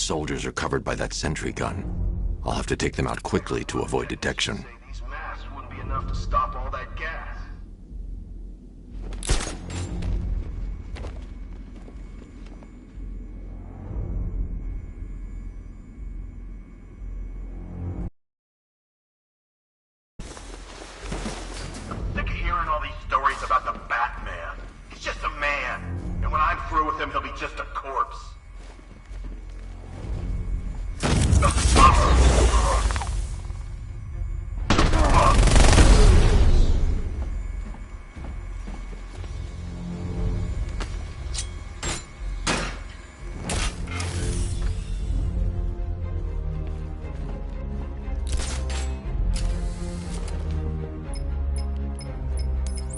soldiers are covered by that sentry gun. I'll have to take them out quickly to avoid detection. These masks wouldn't be enough to stop all that gas. I'm sick of hearing all these stories about the Batman. He's just a man. And when I'm through with him, he'll be just a corpse.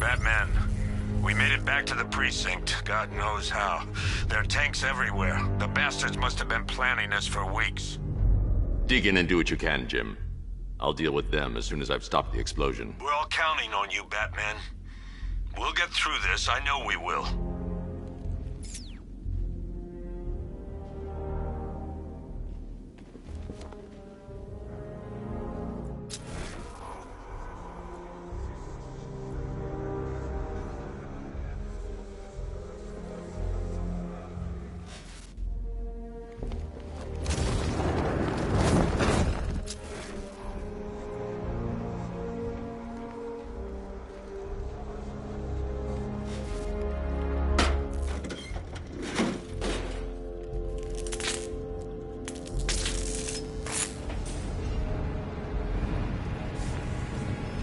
Batman, we made it back to the precinct, God knows how. There are tanks everywhere. The bastards must have been planning this for weeks. Dig in and do what you can, Jim. I'll deal with them as soon as I've stopped the explosion. We're all counting on you, Batman. We'll get through this, I know we will.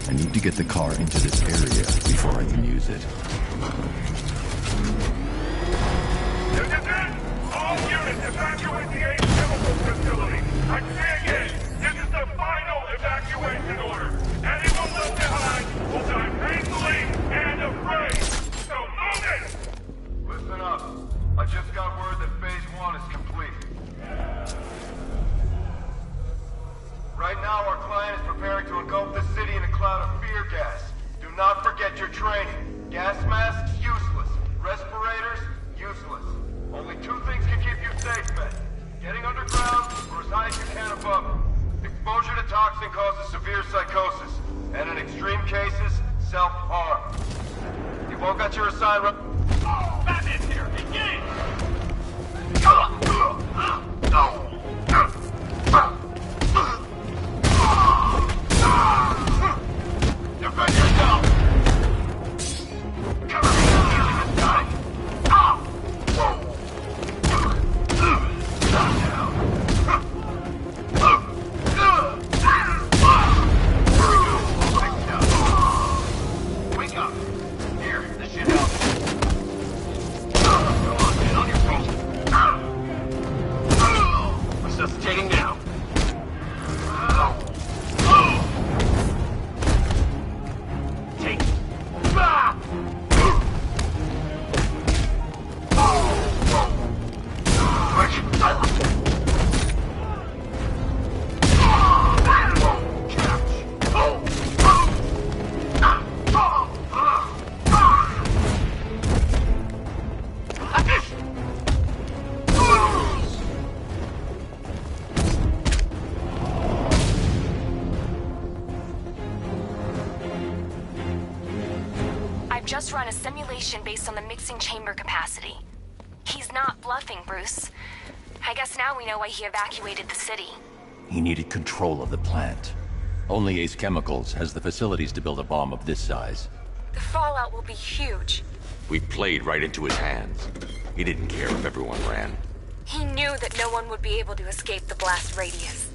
I need to get the car into this area before I can use it. All units evacuate the Ace Chemical Facility. I say again, this is the final evacuation order. Anyone left behind will die painfully and afraid. So move it! Listen up. I just got word that Phase 1 is complete. Right now, our client is preparing to engulf the city in a cloud of fear gas. Do not forget your training. Gas masks, useless. Respirators, useless. Only two things can keep you safe, men. Getting underground or as high as you can above it. Exposure to toxin causes severe psychosis. And in extreme cases, self-harm. You've all got your assignment. Oh, Batman's here! Engage! Defend yourself! Cover me! Healing this guy! Wake up! Here, this should help. Come on, man, on your feet. Resuscitating now. Take. Just run a simulation based on the mixing chamber capacity. He's not bluffing, Bruce. I guess now we know why he evacuated the city. He needed control of the plant. Only Ace Chemicals has the facilities to build a bomb of this size. The fallout will be huge. We played right into his hands. He didn't care if everyone ran. He knew that no one would be able to escape the blast radius.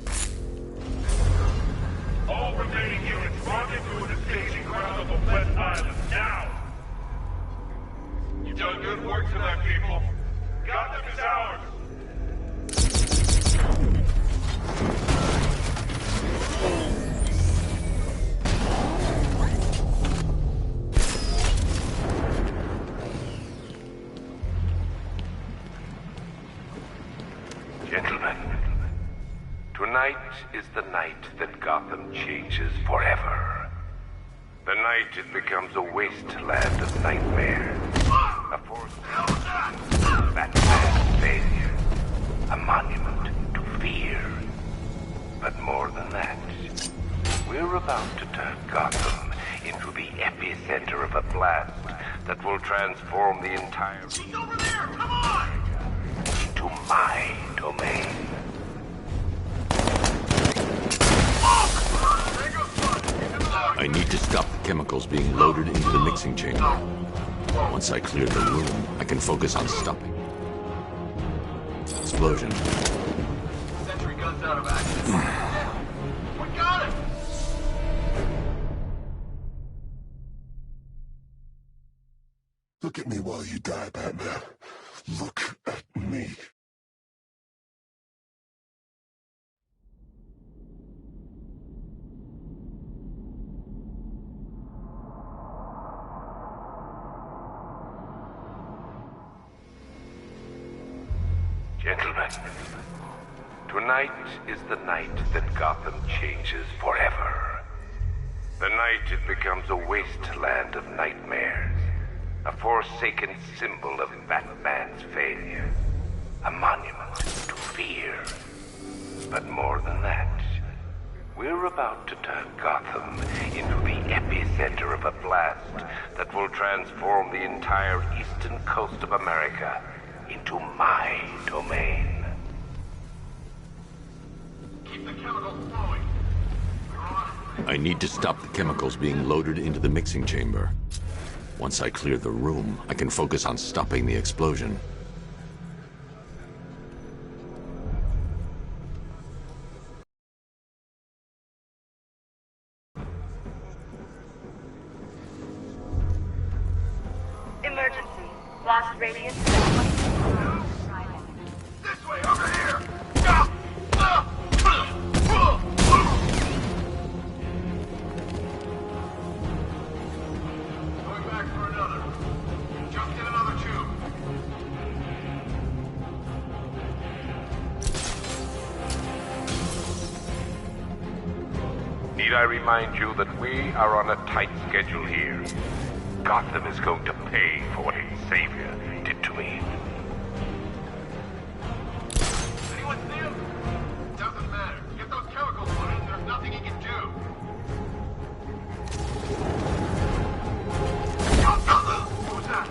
All remaining units rendezvous in the staging ground of the West Island, now! You've done good work tonight, people. Gotham is ours! Gentlemen, tonight is the night that Gotham changes forever. The night it becomes a wasteland of nightmare. A forest of that mad failure. A monument fear. But more than that, we're about to turn Gotham into the epicenter of a blast that will transform the entire... He's over there! Come on! ...into my domain. I need to stop the chemicals being loaded into the mixing chamber. Once I clear the room, I can focus on stopping explosion. Sentry guns out of action. We got it! Look at me while you die, Batman. Look at me. Gentlemen, tonight is the night that Gotham changes forever. The night it becomes a wasteland of nightmares, a forsaken symbol of Batman's failure, a monument to fear. But more than that, we're about to turn Gotham into the epicenter of a blast that will transform the entire eastern coast of America into my domain. Keep the chemicals flowing. I need to stop the chemicals being loaded into the mixing chamber. Once I clear the room, I can focus on stopping the explosion. Emergency. Blast radius. This way, over here! Going back for another. Just get another tube. Need I remind you that we are on a tight schedule here? Gotham is going to pay for what its savior did to me. Anyone see him? Doesn't matter. Get those chemicals loaded. There's nothing he can do. Who's that?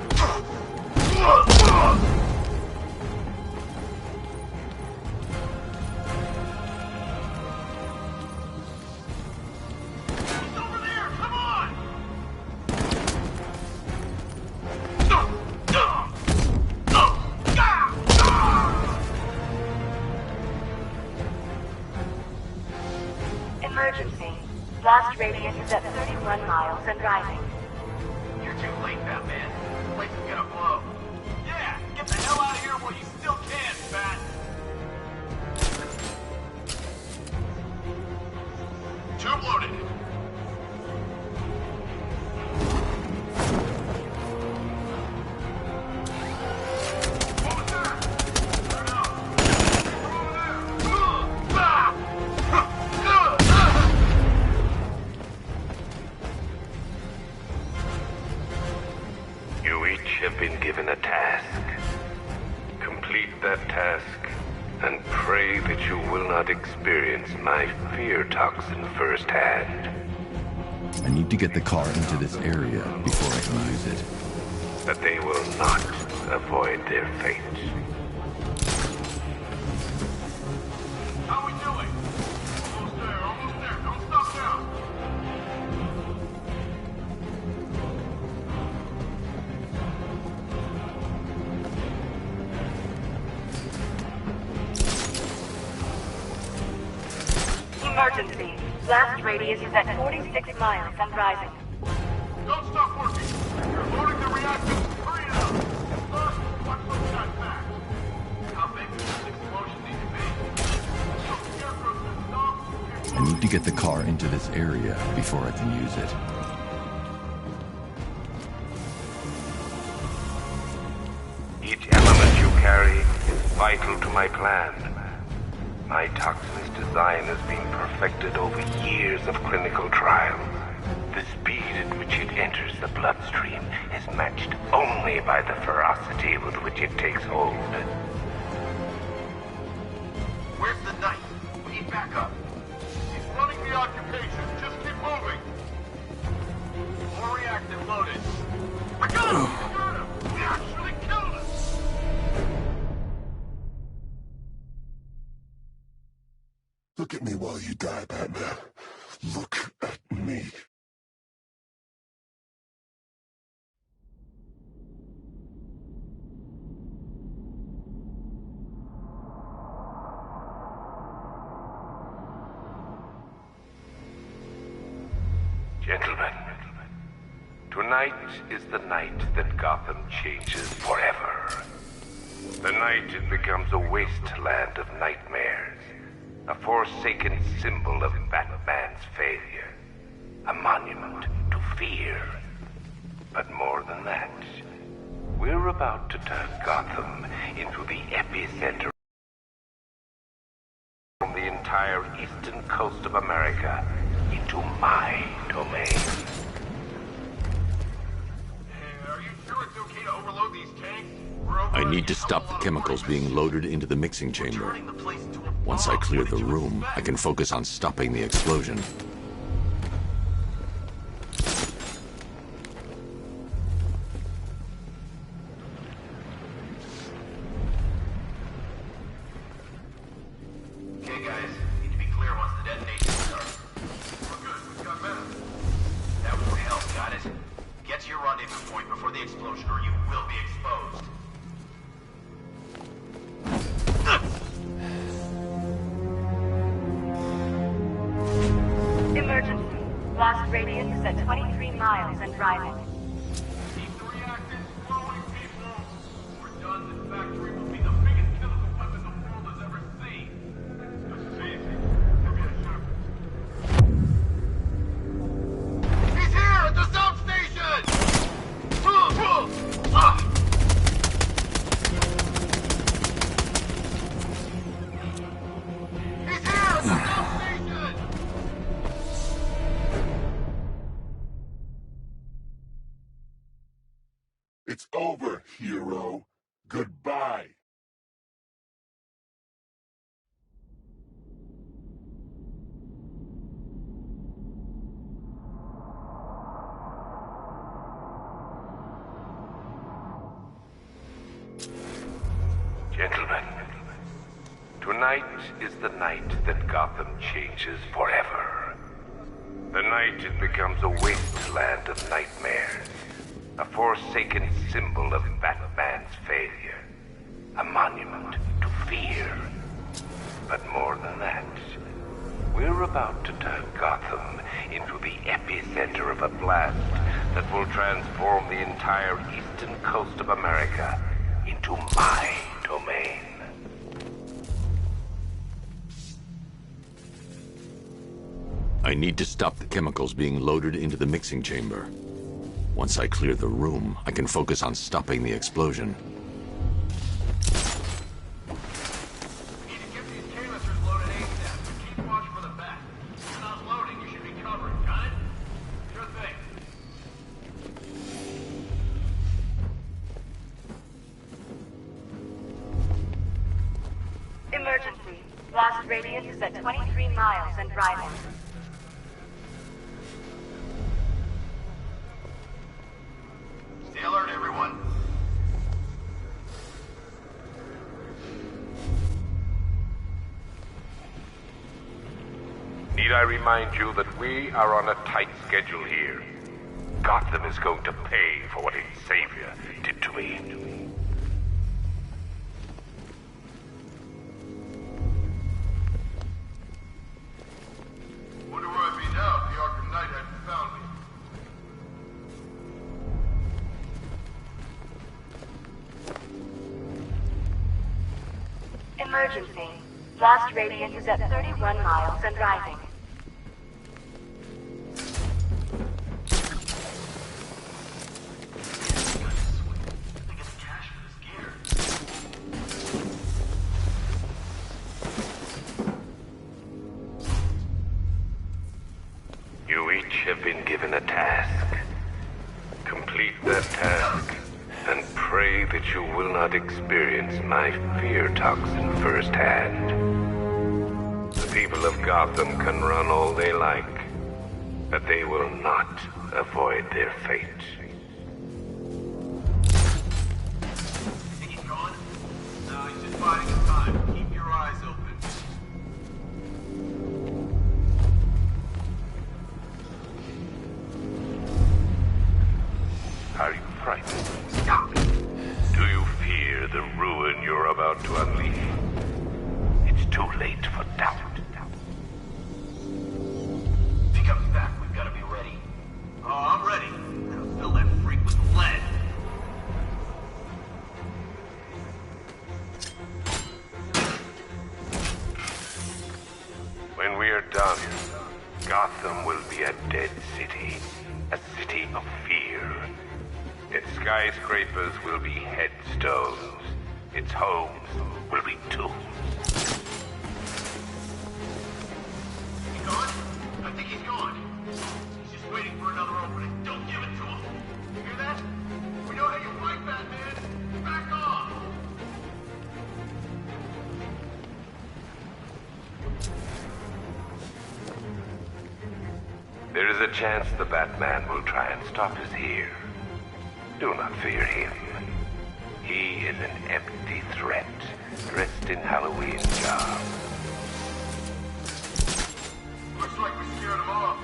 He's over there! Come on! Emergency. Blast radius is at 31 miles and rising. You're too late, Batman. The place is gonna blow. Yeah, get the hell out of here while you still can, Bat. Tube loaded. What was that? Turn out. Over there. You each have been given a task. Complete that task, and pray that you will not experience my fear toxin firsthand. I need to get the car into this area before I can use it. That they will not avoid their fate. How we doing? Almost there, almost there. Don't stop now. Emergency. Blast radius is at 46 miles and rising. Don't stop working. You're loading the reactor. Hurry it up. Watch those guys back. How big does this explosion need to be? So Scarecrow says stop. I need to get the car into this area before I can use it. Each element you carry is vital to my plan. My toxin's design has been perfected over years of clinical trials. The speed at which it enters the bloodstream is matched only by the ferocity with which it takes hold. Where's the the occupation. Just keep moving. More reactive loaded. I got him! I got him! We actually killed him! Look at me while you die, Batman. Look at me. Gentlemen, tonight is the night that Gotham changes forever. The night it becomes a wasteland of nightmares, a forsaken symbol of Batman's failure, a monument to fear. But more than that, we're about to turn Gotham into the epicenter from the entire eastern coast of America into my domain. Are you sure it's okay to overload these tanks? I need to stop the chemicals being loaded into the mixing chamber. Once I clear the room, I can focus on stopping the explosion. Okay, guys. Need to be clear once the detonation starts. We're good. We've got men. That won't help, got it? Get to your rendezvous point before the explosion or you will be exposed. Emergency. Blast radius is at 23 miles and rising. Keep the reactors flowing, people. We're done. This factory will be the biggest chemical weapon the world has ever seen. This is easy. Give me a shot. He's here at the substation! He's here at the substation! It's over, hero. Goodbye. Gentlemen, tonight is the night that Gotham changes forever. The night it becomes a wasteland of nightmares, a forsaken symbol of Batman's failure, a monument to fear. But more than that, we're about to turn Gotham into the epicenter of a blast that will transform the entire eastern coast of America into my domain. I need to stop the chemicals being loaded into the mixing chamber. Once I clear the room, I can focus on stopping the explosion. Need to get these canisters loaded ASAP. Keep watch for the back. If you're not loading, you should be covered. Got it? Sure thing. Emergency. Blast radius is at 23 miles and rising. Stay alert, everyone. Need I remind you that we are on a tight schedule here? Gotham is going to pay for what its savior did to me. Wonder where I'd be now if the Arkham Knight hadn't found me. Emergency. Blast radius is at 31 miles and rising. You each have been given a task. Complete that task, and pray that you will not experience my fear toxin firsthand. The people people of Gotham can run all they like, but they will not avoid their fate. Think he's gone? No, he's just biding his time. Keep your eyes open. Are you frightened? Stop! Do you fear the ruin you're about to unleash? It's too late for doubt. If he comes back, we've got to be ready. Oh, I'm ready. Now fill that freak with lead. When we are done, Gotham will be a dead city. A city of fear. Its skyscrapers will be headstones. Its homes will be tombs. He gone? I think he's gone. He's just waiting for another opening. Don't give it to him. You hear that? We know how you fight, Batman. Back off. There is a chance the Batman will try and stop us here. Do not fear him. He is an empty threat, dressed in Halloween garb. Looks like we scared him off.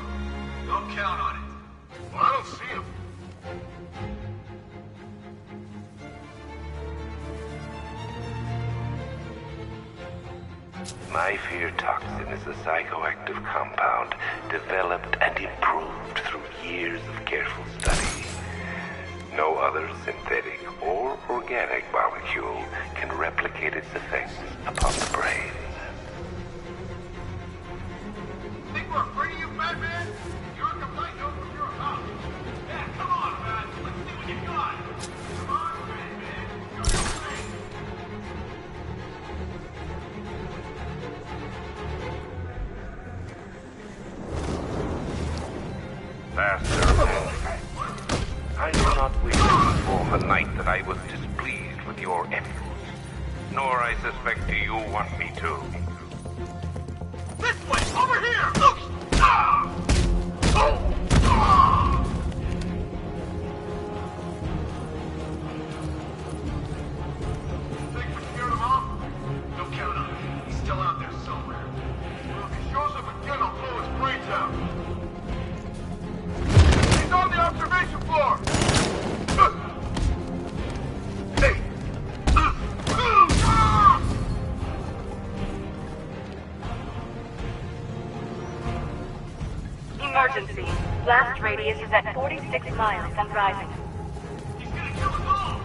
Don't count on it. Well, I don't see him. My fear toxin is a psychoactive compound developed and improved through years of careful study. No other synthetic or organic molecule can replicate its effects upon the brain. Think we're afraid of you, Batman? You're a complaint over from your house. Yeah, come on, man. Let's see what you got. Come on, Batman. Show your face. Faster. I do not wish to inform the Knight that I was displeased with your efforts. Nor I suspect you want me to. This way! Over here! Look! Ah! Oh! Ah! Think we scared him off? Don't count on it. He's still out there somewhere. Well, if he shows up again, I'll blow his brains out. He's on the observation floor! Hey! Emergency. Blast radius is at 46 miles and rising. He's gonna kill us all!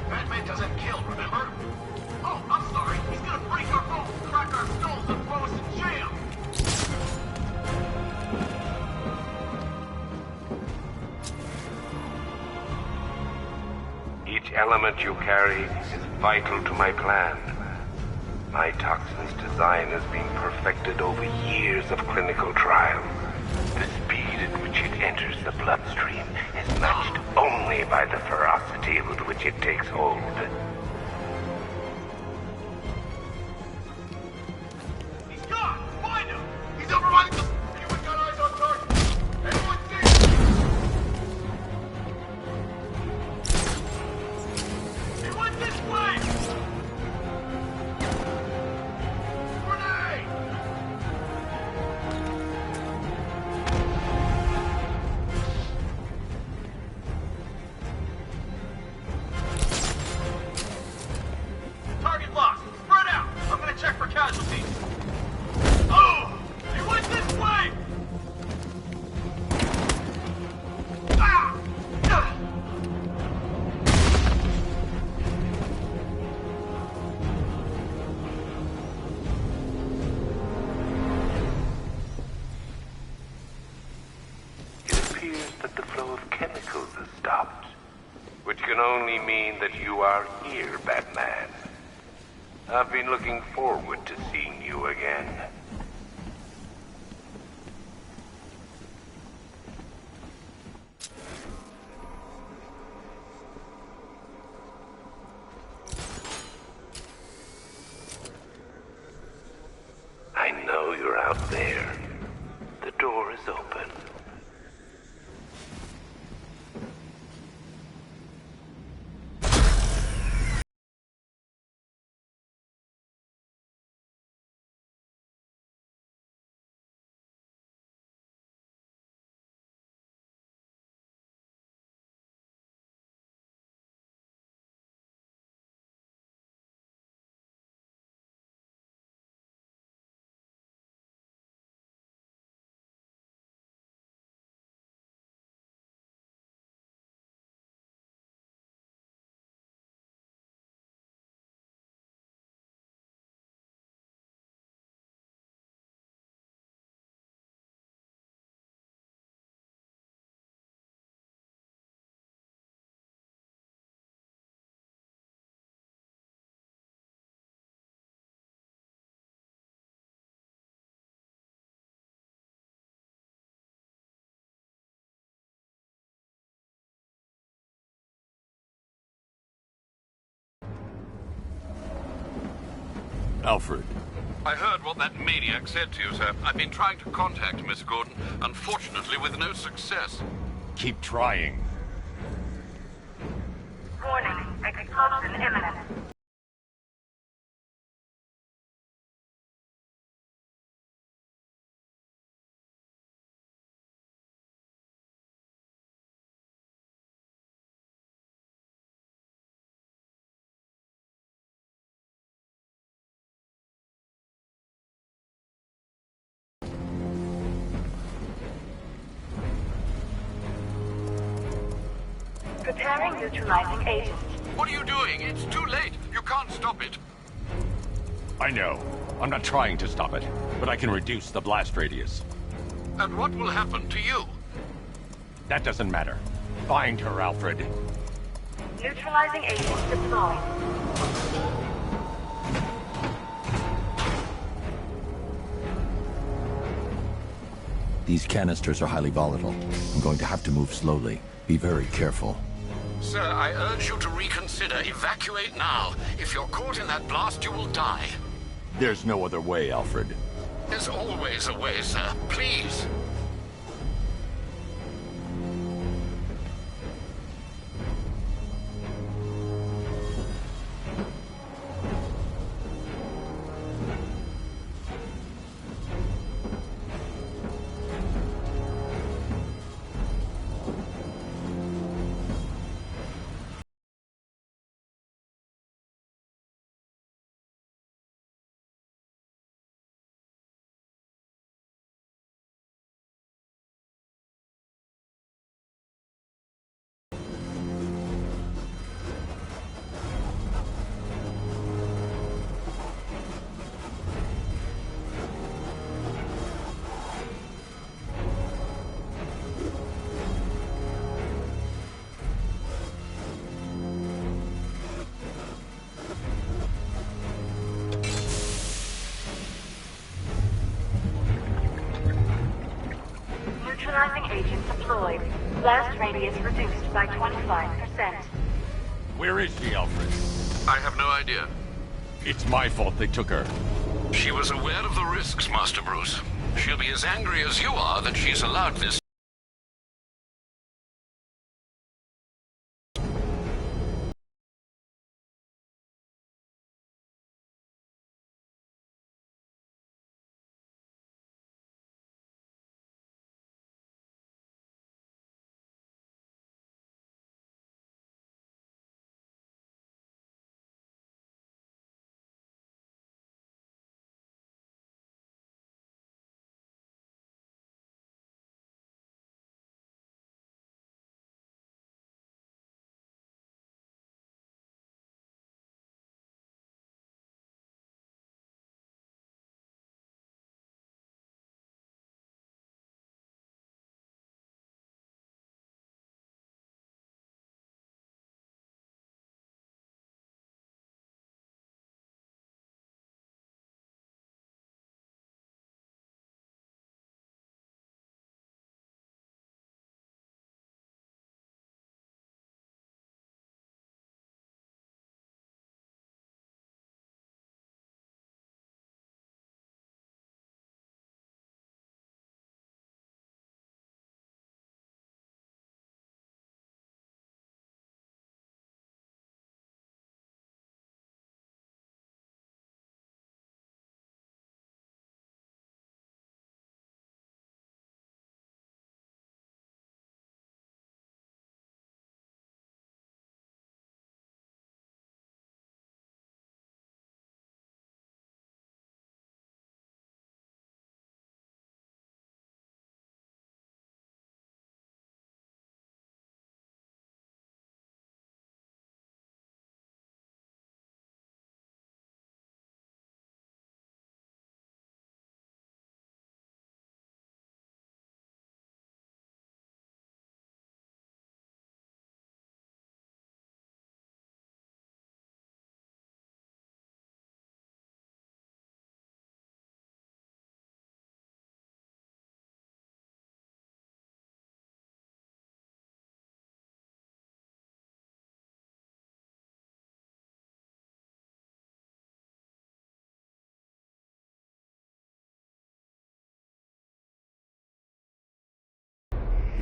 Batman doesn't kill, remember? Oh, I'm sorry. He's gonna break our bones, crack our skulls, and throw us in jail! Each element you carry is vital to my plan. My toxin's design has been perfected over years of clinical trial. The speed at which it enters the bloodstream is matched only by the ferocity with which it takes hold. He's gone! Find him! He's over by the... Anyone got eyes on target? Anyone see him? He went this way! Grenade! Target locked. Spread out. I'm gonna check for casualties. Oh! He went this way! Ah! Ah! It appears that the flow of chemicals has stopped, which can only mean that you are here, Batman. I've been looking forward to seeing you again. I know you're out out there. The door is open. Alfred. I heard what that maniac said to you, sir. I've been trying to contact Miss Gordon, unfortunately with no success. Keep trying. Warning, explosion imminent. Preparing neutralizing agent. What are you doing? It's too late. You can't stop it. I know. I'm not trying to stop it, but I can reduce the blast radius. And what will happen to you? That doesn't matter. Find her, Alfred. Neutralizing agent deployed. These canisters are highly volatile. I'm going to have to move slowly. Be very careful. Sir, I urge you to reconsider. Evacuate now. If you're caught in that blast, you will die. There's no other way, Alfred. There's always a way, sir. Please. Neutralizing agent deployed. Blast radius reduced by 25%. Where is she, Alfred? I have no idea. It's my fault they took her. She was aware of the risks, Master Bruce. She'll be as angry as you are that she's allowed this.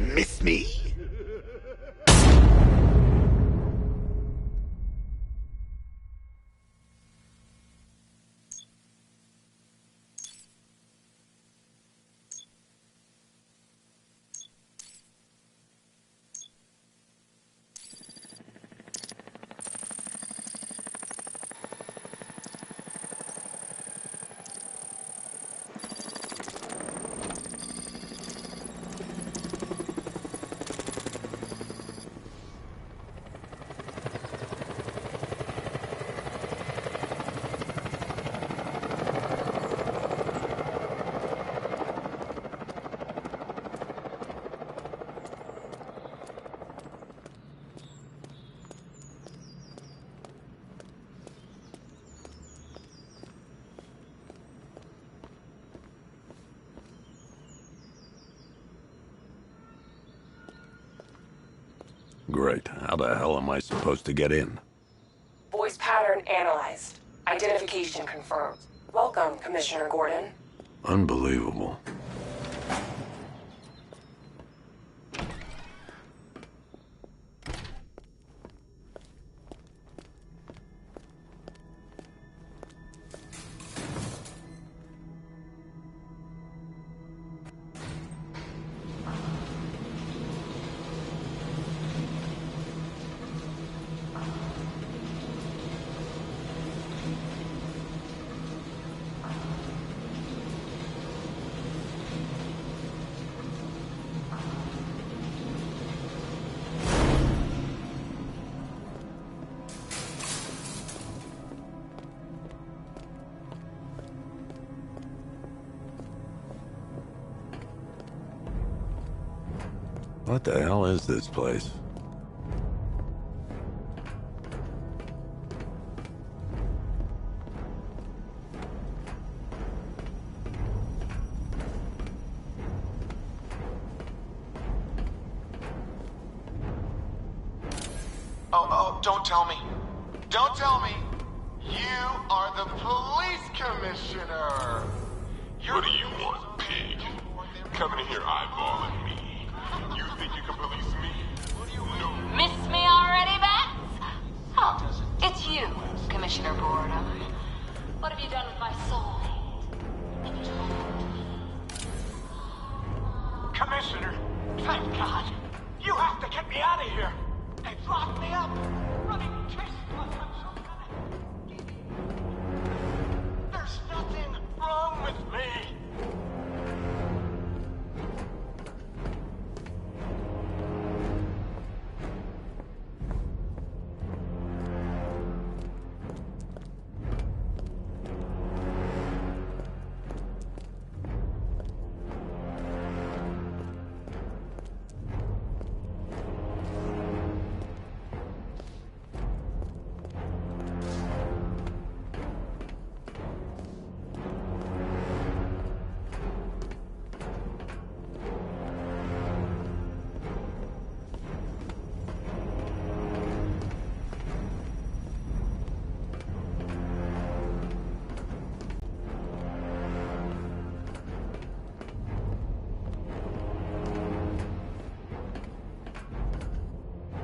Miss me? Great. How the hell am I supposed to get in? Voice pattern analyzed. Identification confirmed. Welcome, Commissioner Gordon. Unbelievable. What the hell is this place? Oh, don't tell me. Don't tell me. You are the police commissioner. What do you want, pig? Coming in here eyeballing me. You think you can police me? No. Miss me already, Bats? Oh, it's you, Commissioner Boredom. What have you done with my soulmate? Commissioner, thank God. You have to get me out of here. They've locked me up. Running tests like I'm some kind of... There's nothing wrong with me.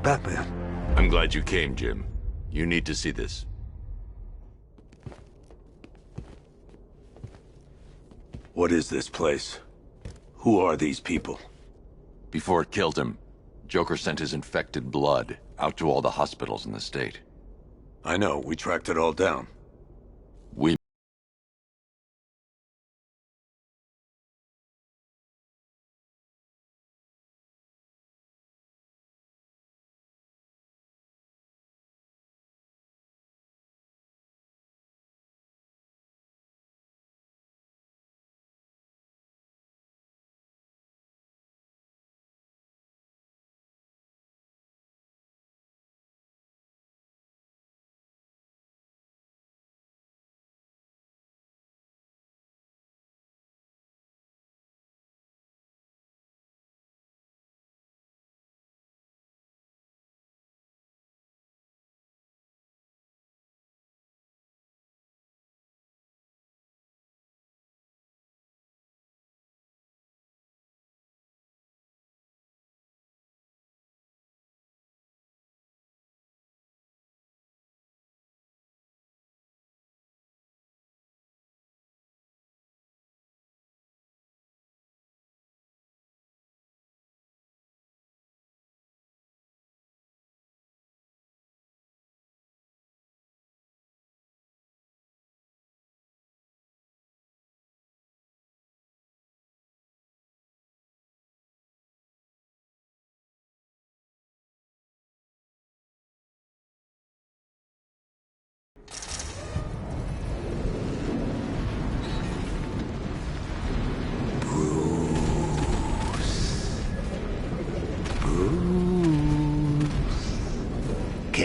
Batman. I'm glad you came, Jim. You need to see this. What is this place? Who are these people? Before it killed him, Joker sent his infected blood out to all the hospitals in the state. I know, we tracked it all down. We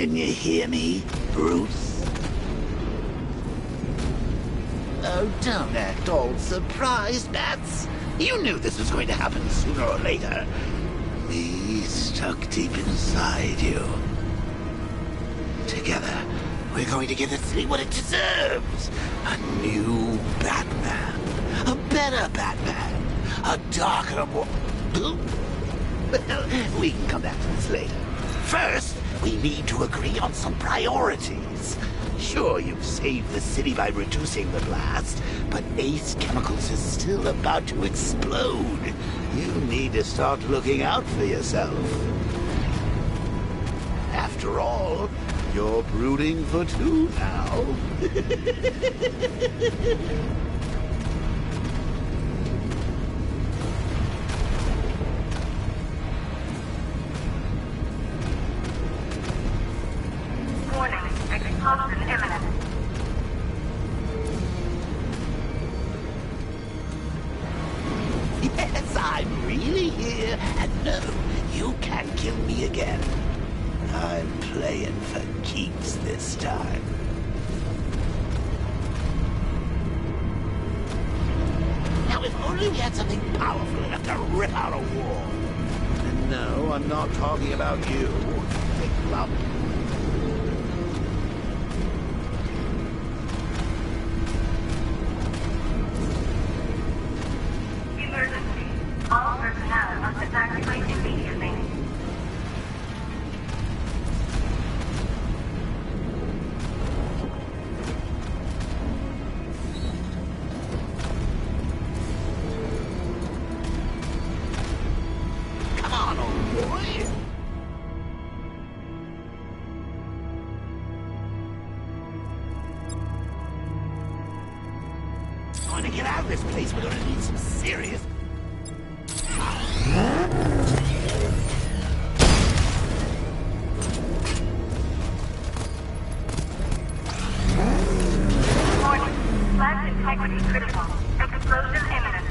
Can you hear me, Bruce? Oh, don't act all surprised, Bats. You knew this was going to happen sooner or later. Me stuck deep inside you. Together, we're going to give the city what it deserves. A new Batman. A better Batman. A darker, more... Well, we can come back to this later. First, we need to agree on some priorities. Sure, you've saved the city by reducing the blast, but Ace Chemicals is still about to explode. You need to start looking out for yourself. After all, you're brooding for two now. Explosion imminent. Yes, I'm really here, and no, you can't kill me again. I'm playing for keeps this time. Now, if only we had something powerful enough to rip out a wall. And no, I'm not talking about you, big lump. All personnel must evacuate immediately. Come on, old boy. To get out of this place, we're going to need some serious... Warning. Flash integrity critical. Explosion imminent.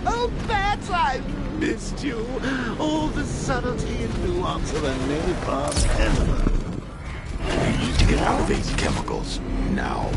Oh, Bats, I've missed you. All the subtlety and nuance of a napalm element. We need to get out of Ace Chemicals now.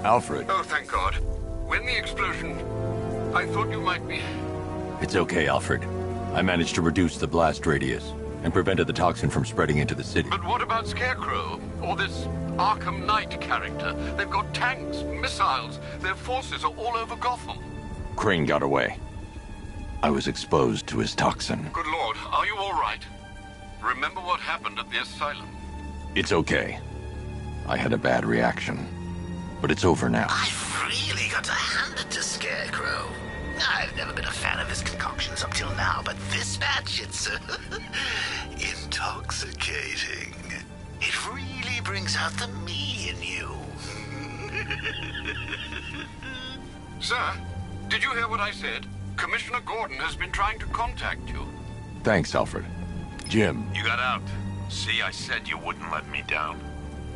Alfred. Oh, thank God. When the explosion... I thought you might be... It's okay, Alfred. I managed to reduce the blast radius and prevented the toxin from spreading into the city. But what about Scarecrow? Or this Arkham Knight character? They've got tanks, missiles. Their forces are all over Gotham. Crane got away. I was exposed to his toxin. Good Lord, are you all right? Remember what happened at the asylum? It's okay. I had a bad reaction. But it's over now. I've really got to hand it to Scarecrow. I've never been a fan of his concoctions up till now, but this batch, it's intoxicating. It really brings out the me in you. Sir, did you hear what I said? Commissioner Gordon has been trying to contact you. Thanks, Alfred. Jim. You got out. See, I said you wouldn't let me down.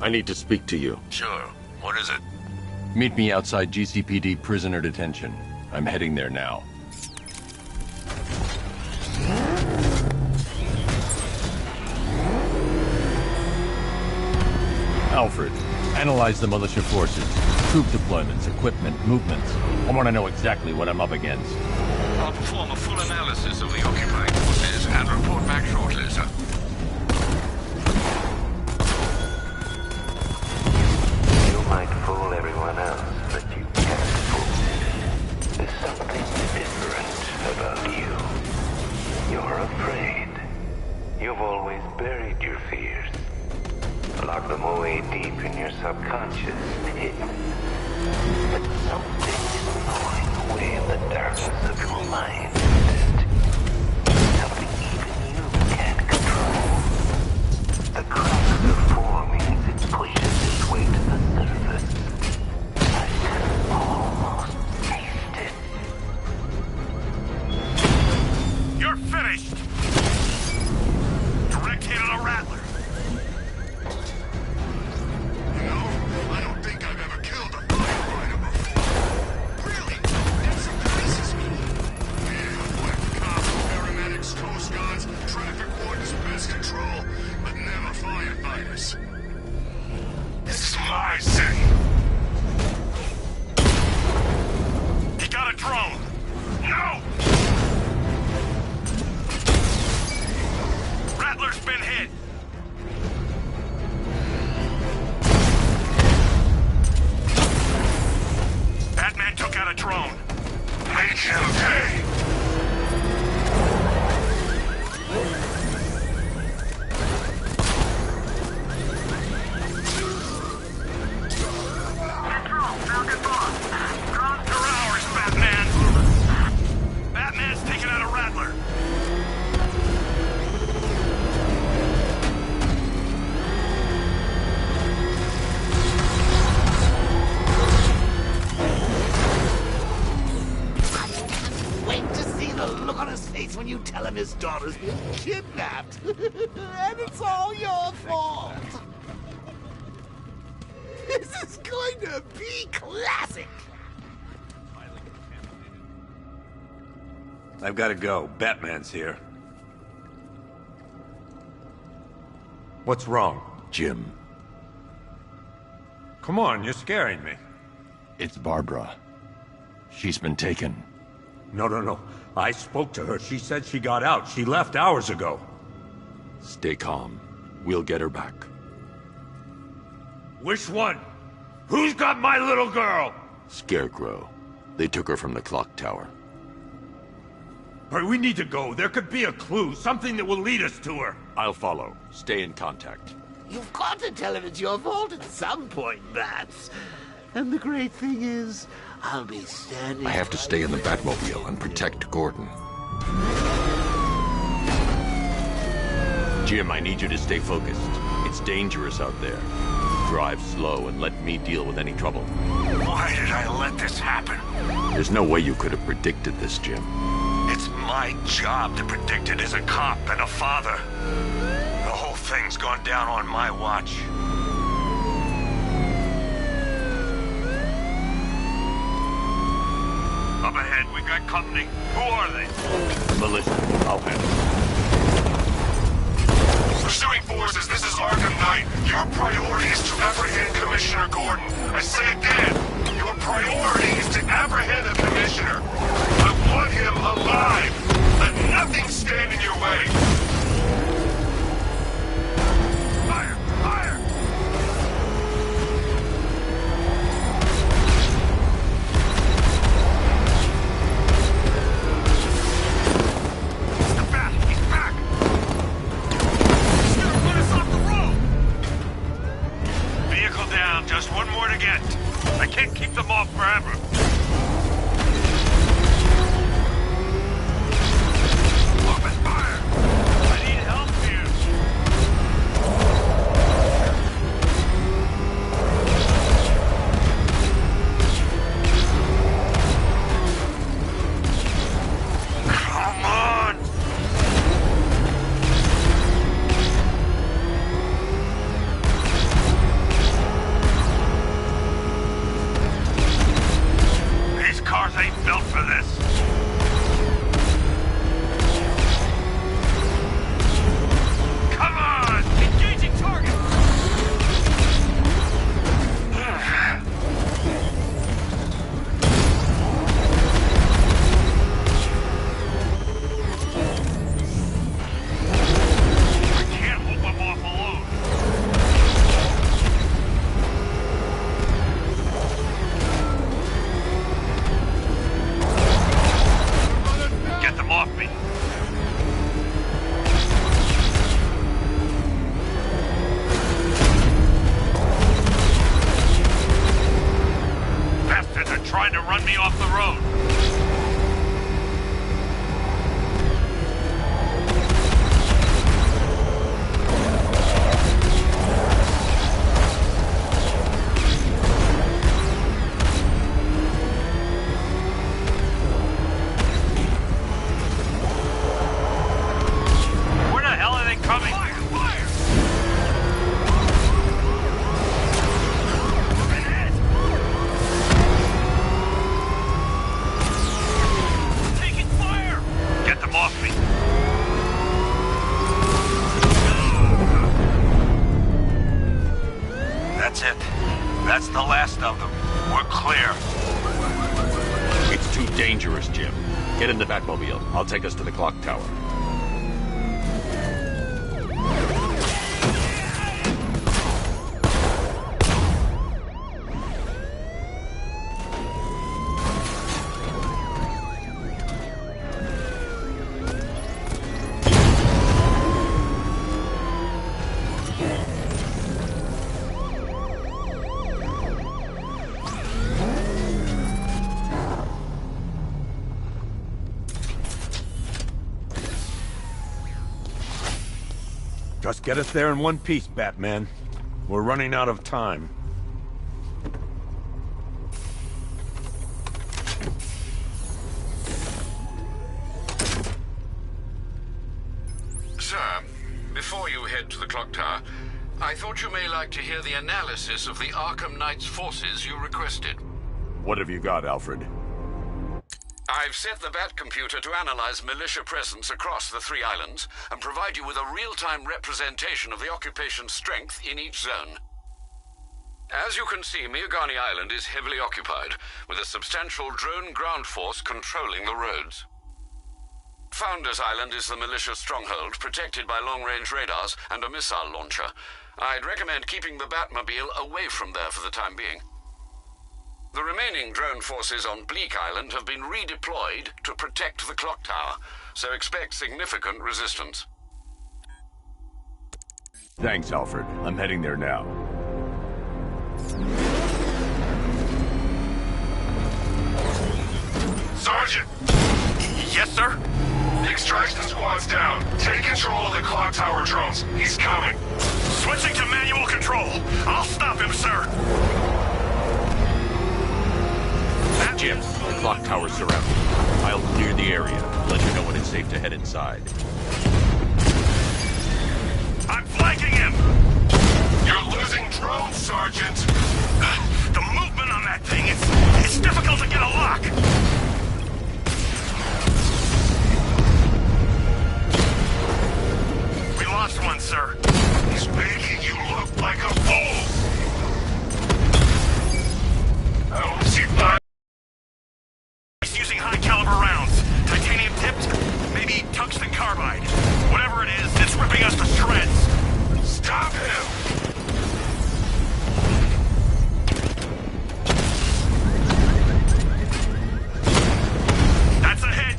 I need to speak to you. Sure. What is it? Meet me outside GCPD prisoner detention. I'm heading there now. Alfred, analyze the militia forces, troop deployments, equipment, movements. I want to know exactly what I'm up against. I'll perform a full analysis of the occupying forces and report back shortly, sir. You might fool everyone else, but you can't fool me. There's something different about you. You're afraid. You've always buried your fears. Lock them away deep in your subconscious pit. But something is gnawing away in the darkness of your mind. Something even you can't control. The cracks are forming as it pushes its way to the surface. I can almost taste it. You're finished! Direct hit on a rattler. This is my city. He got a drone. No! Rattler's been hit. Batman took out a drone. Make him pay. When you tell him his daughter's been kidnapped. And it's all your fault. This is going to be classic. I've got to go. Batman's here. What's wrong? Jim. Come on, you're scaring me. It's Barbara. She's been taken. No. I spoke to her. She said she got out. She left hours ago. Stay calm. We'll get her back. Which one? Who's got my little girl? Scarecrow. They took her from the clock tower. All right, we need to go. There could be a clue, something that will lead us to her. I'll follow. Stay in contact. You've got to tell him it's your fault at some point, Bats. And the great thing is, I'll be standing... I have to stay in the Batmobile and protect Gordon. Jim, I need you to stay focused. It's dangerous out there. Drive slow and let me deal with any trouble. Why did I let this happen? There's no way you could have predicted this, Jim. It's my job to predict it as a cop and a father. The whole thing's gone down on my watch. Up ahead, we got company. Who are they? Militia. I'll handle it. Pursuing forces, this is Arkham Knight. Your priority is to apprehend Commissioner Gordon. I say again, your priority is to apprehend the Commissioner. I want him alive. Let nothing stand in your way. Fire! Fire! Just one more to get. I can't keep them off forever. Open fire! I need help here. Come on! run me off the road. Where the hell are they coming? Fire! Fire! Taking fire! Get them off me. That's it. That's the last of them. We're clear. It's too dangerous, Jim. Get in the Batmobile. I'll take us to the clock tower. Just get us there in one piece, Batman. We're running out of time. Sir, before you head to the clock tower, I thought you may like to hear the analysis of the Arkham Knight's forces you requested. What have you got, Alfred? I've set the Bat computer to analyze militia presence across the 3 islands and provide you with a real-time representation of the occupation's strength in each zone. As you can see, Miagani Island is heavily occupied, with a substantial drone ground force controlling the roads. Founders Island is the militia stronghold, protected by long-range radars and a missile launcher. I'd recommend keeping the Batmobile away from there for the time being. The remaining drone forces on Bleak Island have been redeployed to protect the clock tower, so expect significant resistance. Thanks, Alfred. I'm heading there now. Sergeant! Yes, sir? The extraction squad's down. Take control of the clock tower drones. He's coming. Switching to manual control. I'll stop him, sir. Jim, the clock tower's surrounded. I'll clear the area. Let you know when it's safe to head inside. I'm flanking him! You're losing drones, Sergeant! The movement on that thing, it's difficult to get a lock! We lost one, sir. He's making you look like a fool! I don't see fire. He's using high-caliber rounds. Titanium tipped? Maybe tungsten carbide. Whatever it is, it's ripping us to shreds. Stop him! That's a hit!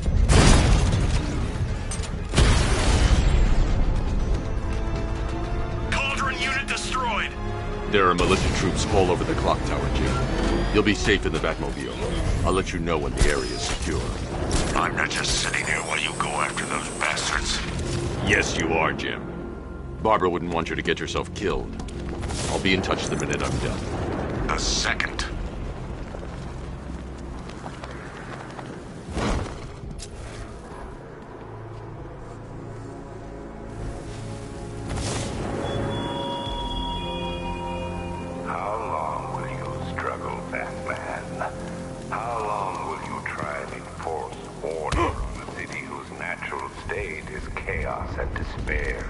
Cauldron unit destroyed. There are militia troops all over the clock tower, Jim. You'll be safe in the Batmobile. I'll let you know when the area is secure. I'm not just sitting here while you go after those bastards. Yes, you are, Jim. Barbara wouldn't want you to get yourself killed. I'll be in touch the minute I'm done. A second. How long will you struggle, Batman? How long will you try and enforce order on a city whose natural state is chaos and despair?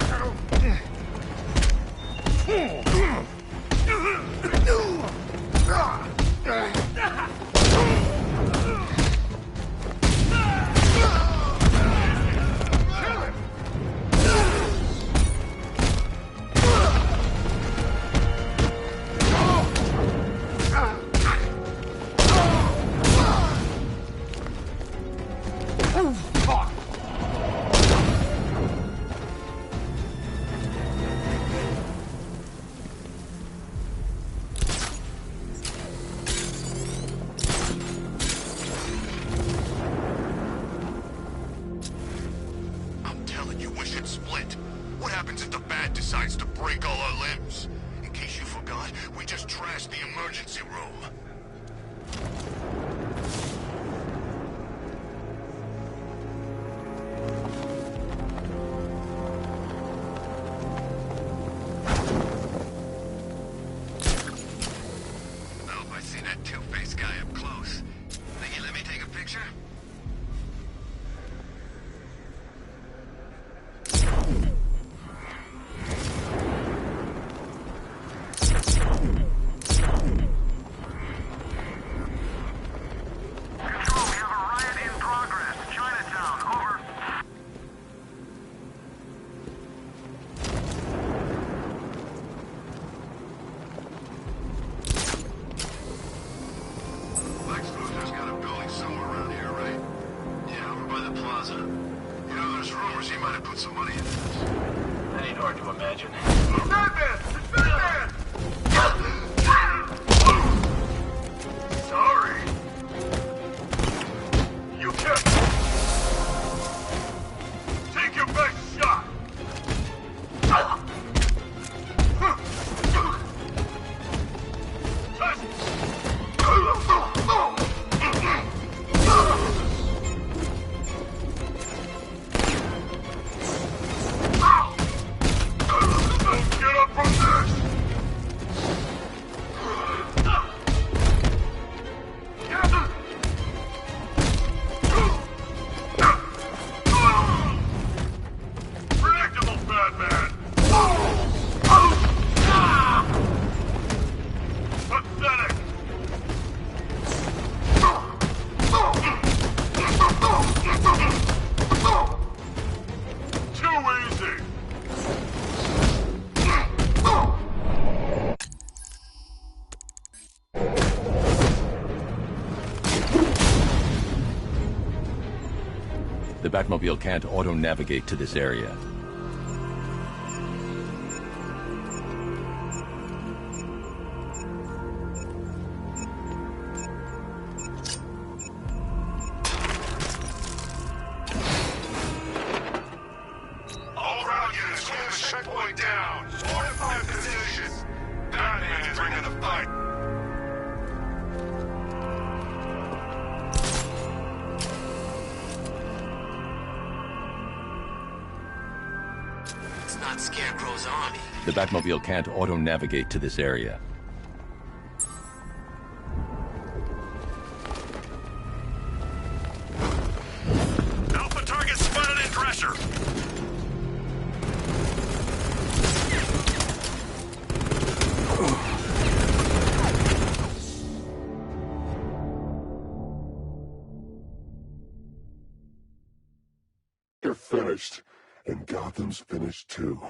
smash the emergency room. Oh, I see that two-faced guy up close. Think you let me take a picture? The Batmobile can't auto-navigate to this area. All ground units, hold the checkpoint down. Fortify positions. Batman is bringing the fight. It's not Scarecrow's army. The Batmobile can't auto-navigate to this area. Alpha target spotted in pressure. You're finished, and Gotham's finished too.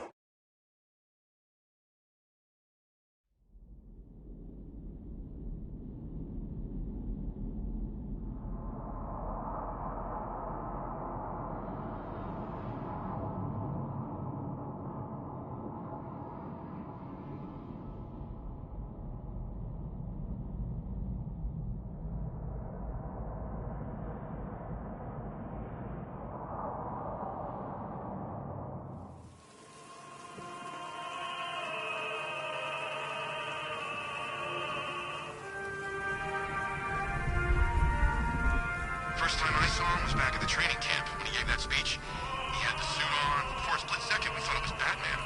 First time I saw him was back at the training camp when he gave that speech. He had the suit on. For a split second, we thought it was Batman.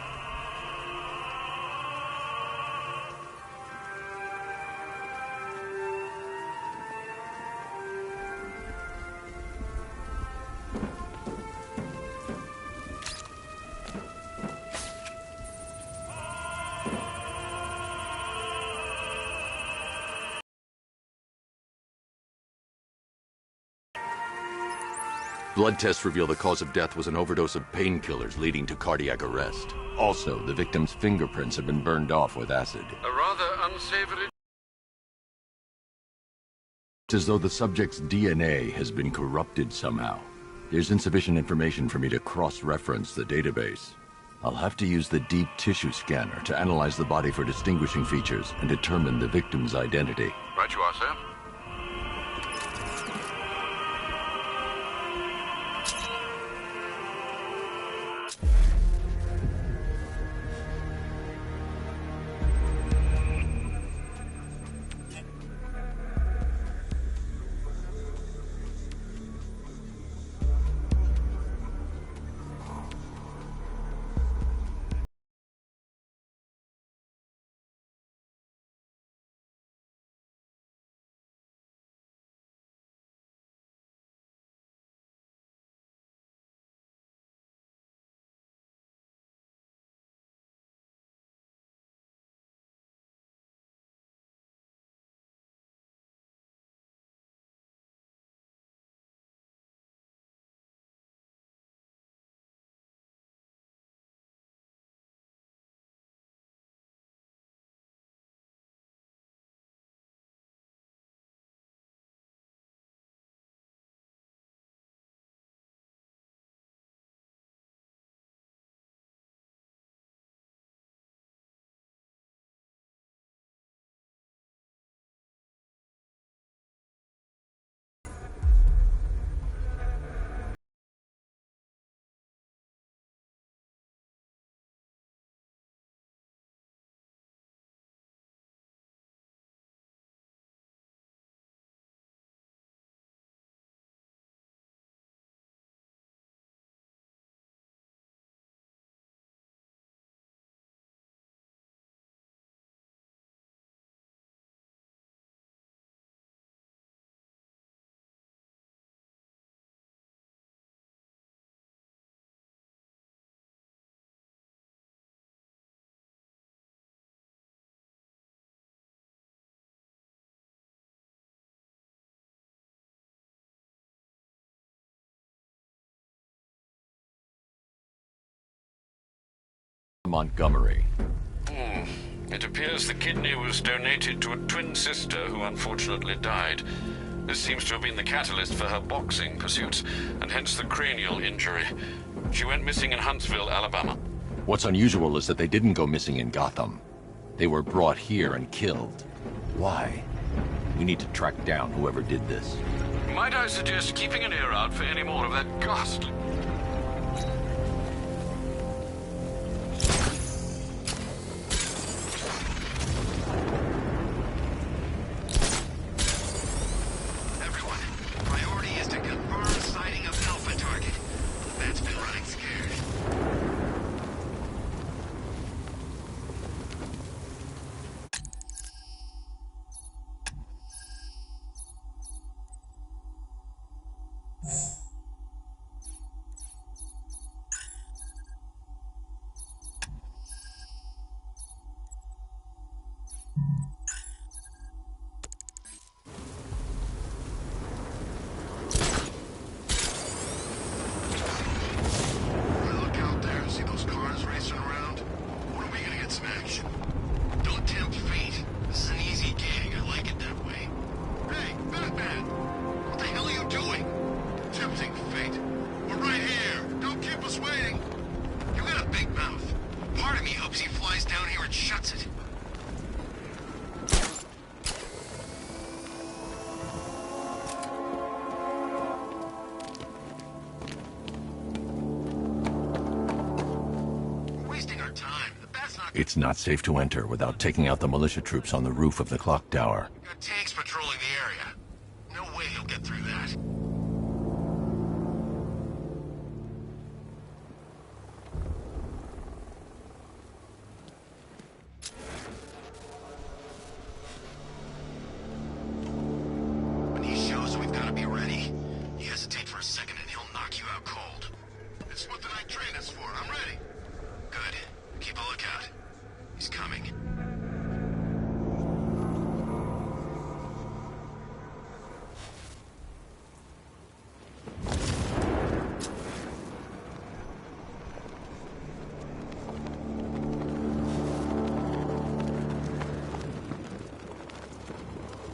Blood tests reveal the cause of death was an overdose of painkillers leading to cardiac arrest. Also, the victim's fingerprints have been burned off with acid. A rather unsavory... It's as though the subject's DNA has been corrupted somehow. There's insufficient information for me to cross-reference the database. I'll have to use the deep tissue scanner to analyze the body for distinguishing features and determine the victim's identity. Right you are, sir. Montgomery. It appears the kidney was donated to a twin sister who unfortunately died. This seems to have been the catalyst for her boxing pursuits, and hence the cranial injury. She went missing in Huntsville, Alabama. What's unusual is that they didn't go missing in Gotham. They were brought here and killed. Why? We need to track down whoever did this. Might I suggest keeping an ear out for any more of that ghastly... It's not safe to enter without taking out the militia troops on the roof of the clock tower. Got tanks patrolling the area. No way he'll get through that. When he shows we've got to be ready, you hesitate for a second and he'll knock you out cold. It's what the night train is for. I'm ready. Good. Keep a lookout. He's coming.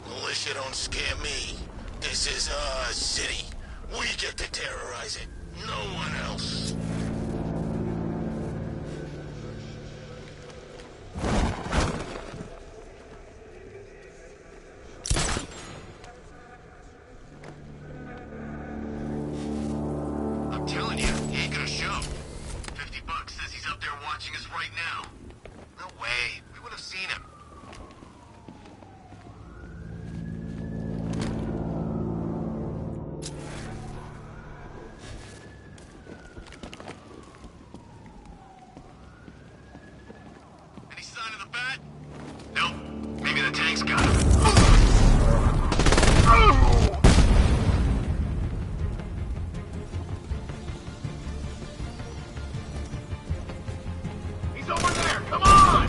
Militia don't scare me. This is our city. We get to terrorize it. No one else. I'm telling you, he ain't gonna show. $50 says he's up there watching us right now. No way. We would have seen him. Any sign of the bat? Nope. Maybe the tank's got him. He's over there! Come on!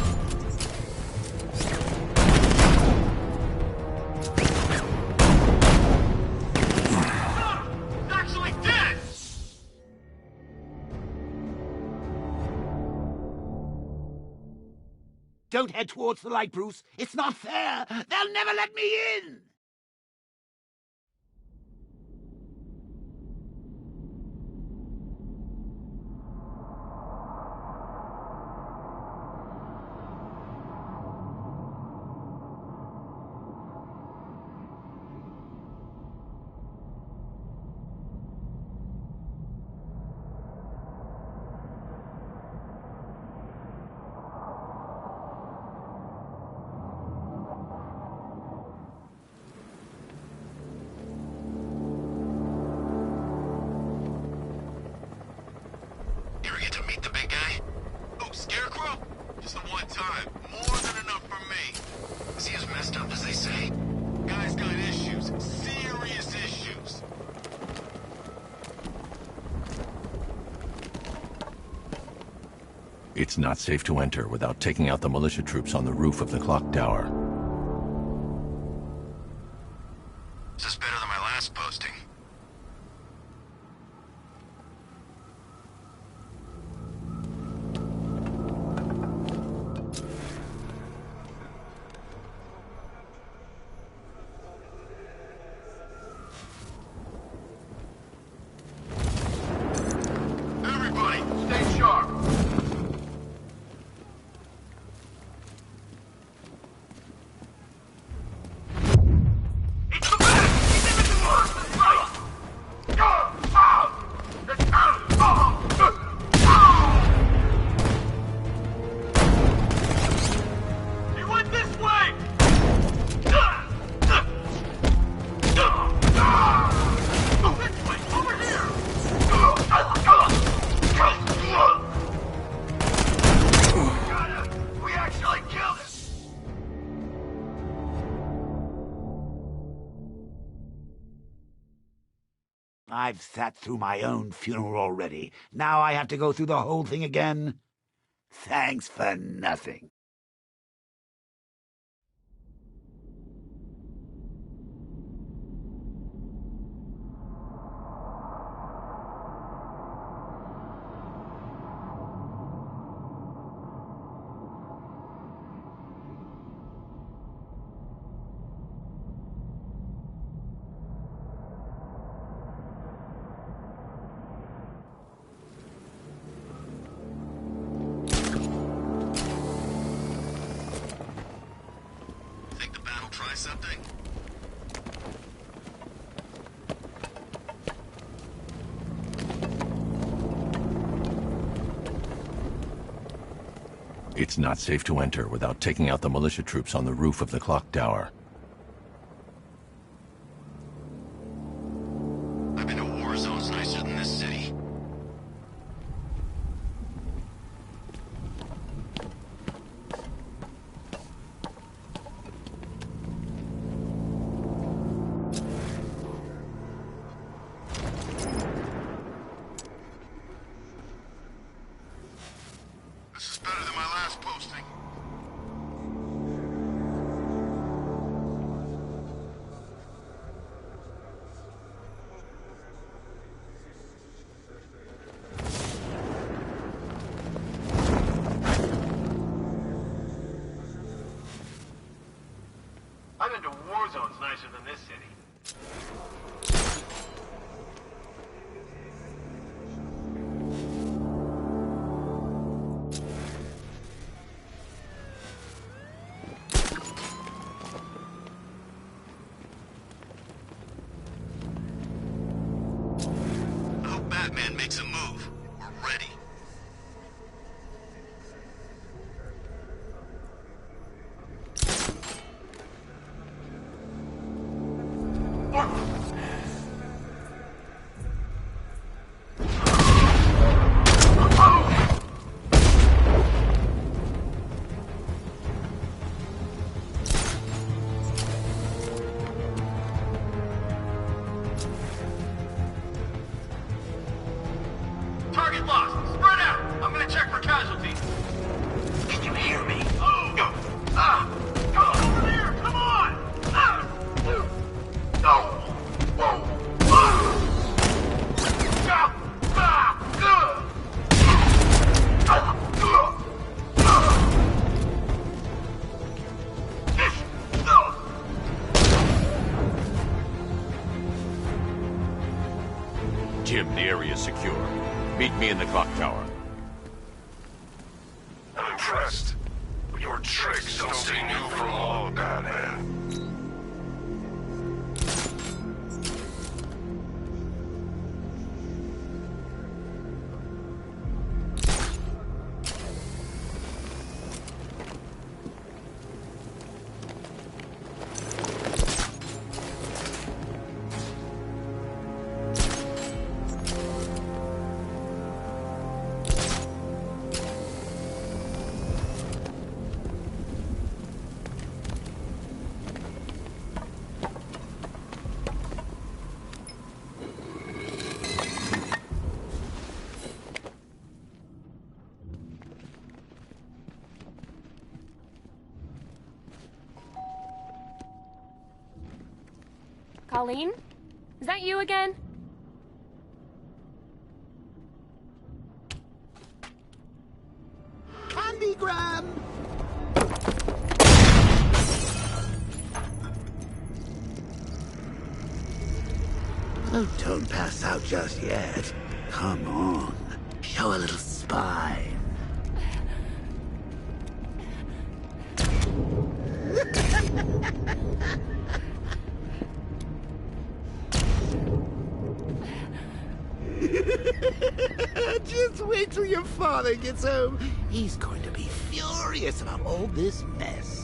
He's actually dead! Don't head towards the light, Bruce. It's not fair. They'll never let me in. You ever get to meet the big guy? Oh, Scarecrow? Just the one time. More than enough for me. Is he as messed up as they say? Guy's got issues. Serious issues. It's not safe to enter without taking out the militia troops on the roof of the clock tower. This is better than my last posting. I've sat through my own funeral already. Now I have to go through the whole thing again? Thanks for nothing. Something? It's not safe to enter without taking out the militia troops on the roof of the clock tower. I've been to war zones nicer than this city. I've been to war zones nicer than this city. I hope Batman makes a move. We're ready. Target lost. Spread out. I'm gonna check for casualties. Can you hear me? Come over there. Come on. Jim, the area is secure. Meet me in the clock tower. I'm impressed. Your tricks don't stay new for long, Batman. Colleen? Is that you again? Candygram! Oh, don't pass out just yet. Come on. Show a little spine. Just wait till your father gets home. He's going to be furious about all this mess.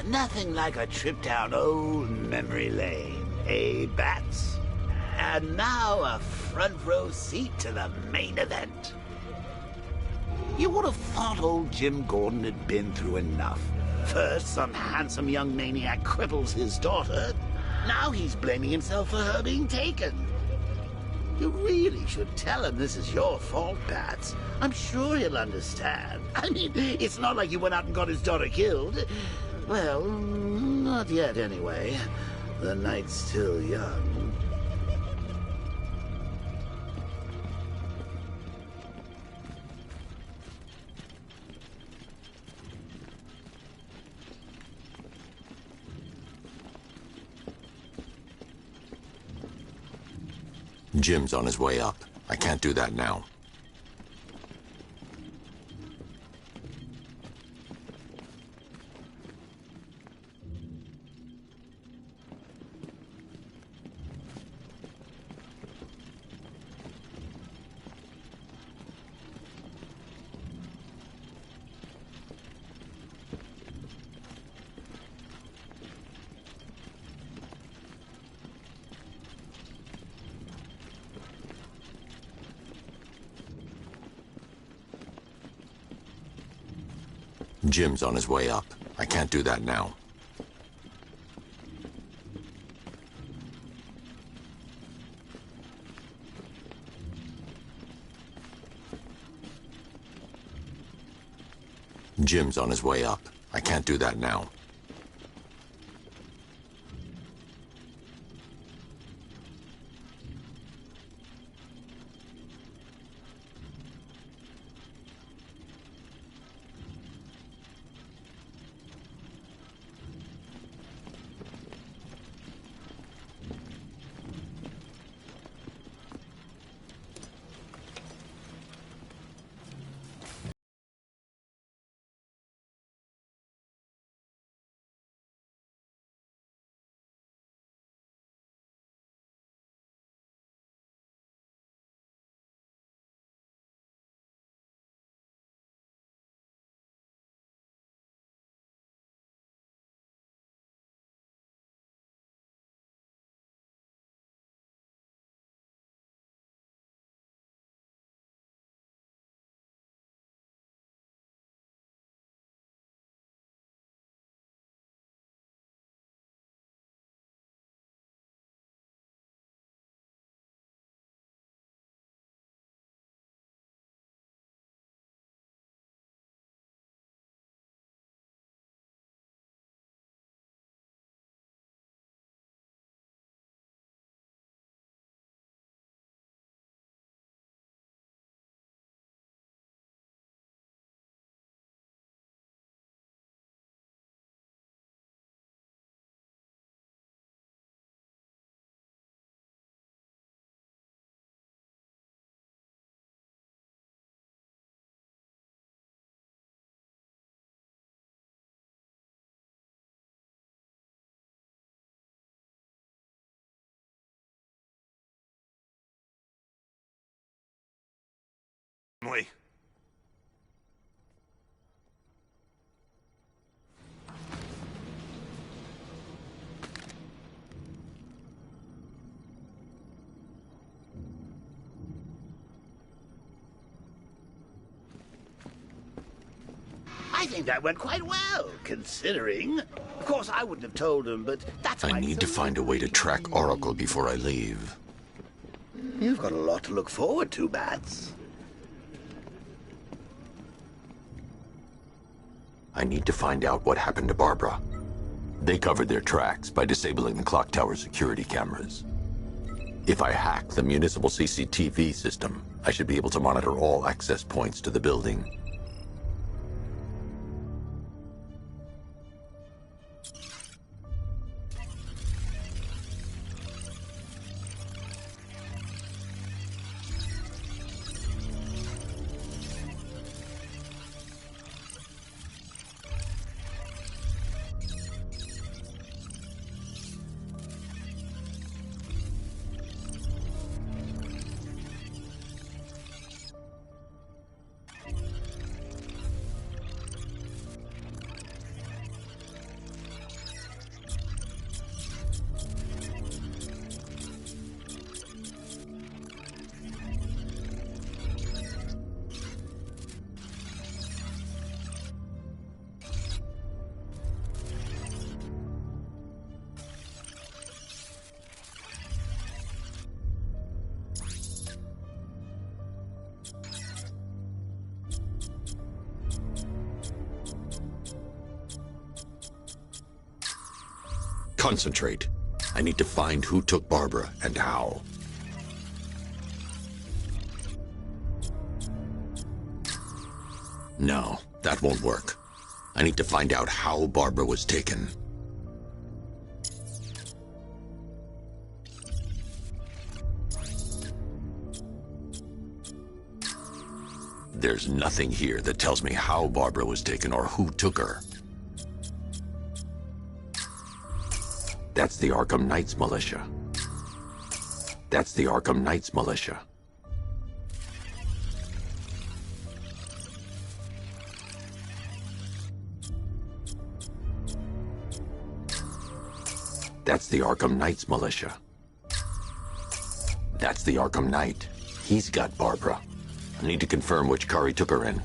Nothing like a trip down old memory lane, eh, Bats? And now a front row seat to the main event. You would have thought old Jim Gordon had been through enough. First, some handsome young maniac cripples his daughter. Now he's blaming himself for her being taken. You really should tell him this is your fault, Bats. I'm sure he'll understand. I mean, it's not like you went out and got his daughter killed. Well, not yet anyway. The night's still young. Jim's on his way up. I can't do that now. Jim's on his way up. I can't do that now. Jim's on his way up. I can't do that now. I think that went quite well, considering. Of course, I wouldn't have told him, but that's I need to find a way to track Oracle before I leave. You've got a lot to look forward to, Bats. I need to find out what happened to Barbara. They covered their tracks by disabling the clock tower security cameras. If I hack the municipal CCTV system, I should be able to monitor all access points to the building. Concentrate. I need to find who took Barbara and how. No, that won't work. I need to find out how Barbara was taken. There's nothing here that tells me how Barbara was taken or who took her. That's the Arkham Knights militia. That's the Arkham Knights militia. That's the Arkham Knights militia. That's the Arkham Knight. He's got Barbara. I need to confirm which car he took her in.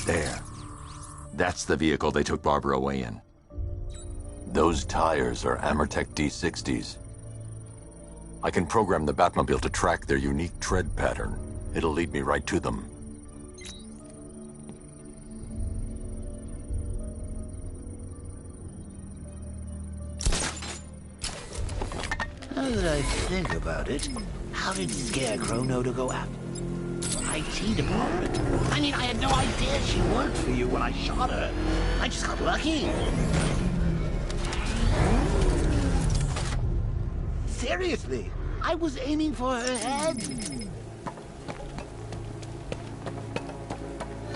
There. That's the vehicle they took Barbara away in. Those tires are Amertech D60s. I can program the Batmobile to track their unique tread pattern. It'll lead me right to them. Now that I think about it, how did Scarecrow know to go after IT department? I mean, I had no idea she worked for you when I shot her. I just got lucky. Seriously, I was aiming for her head.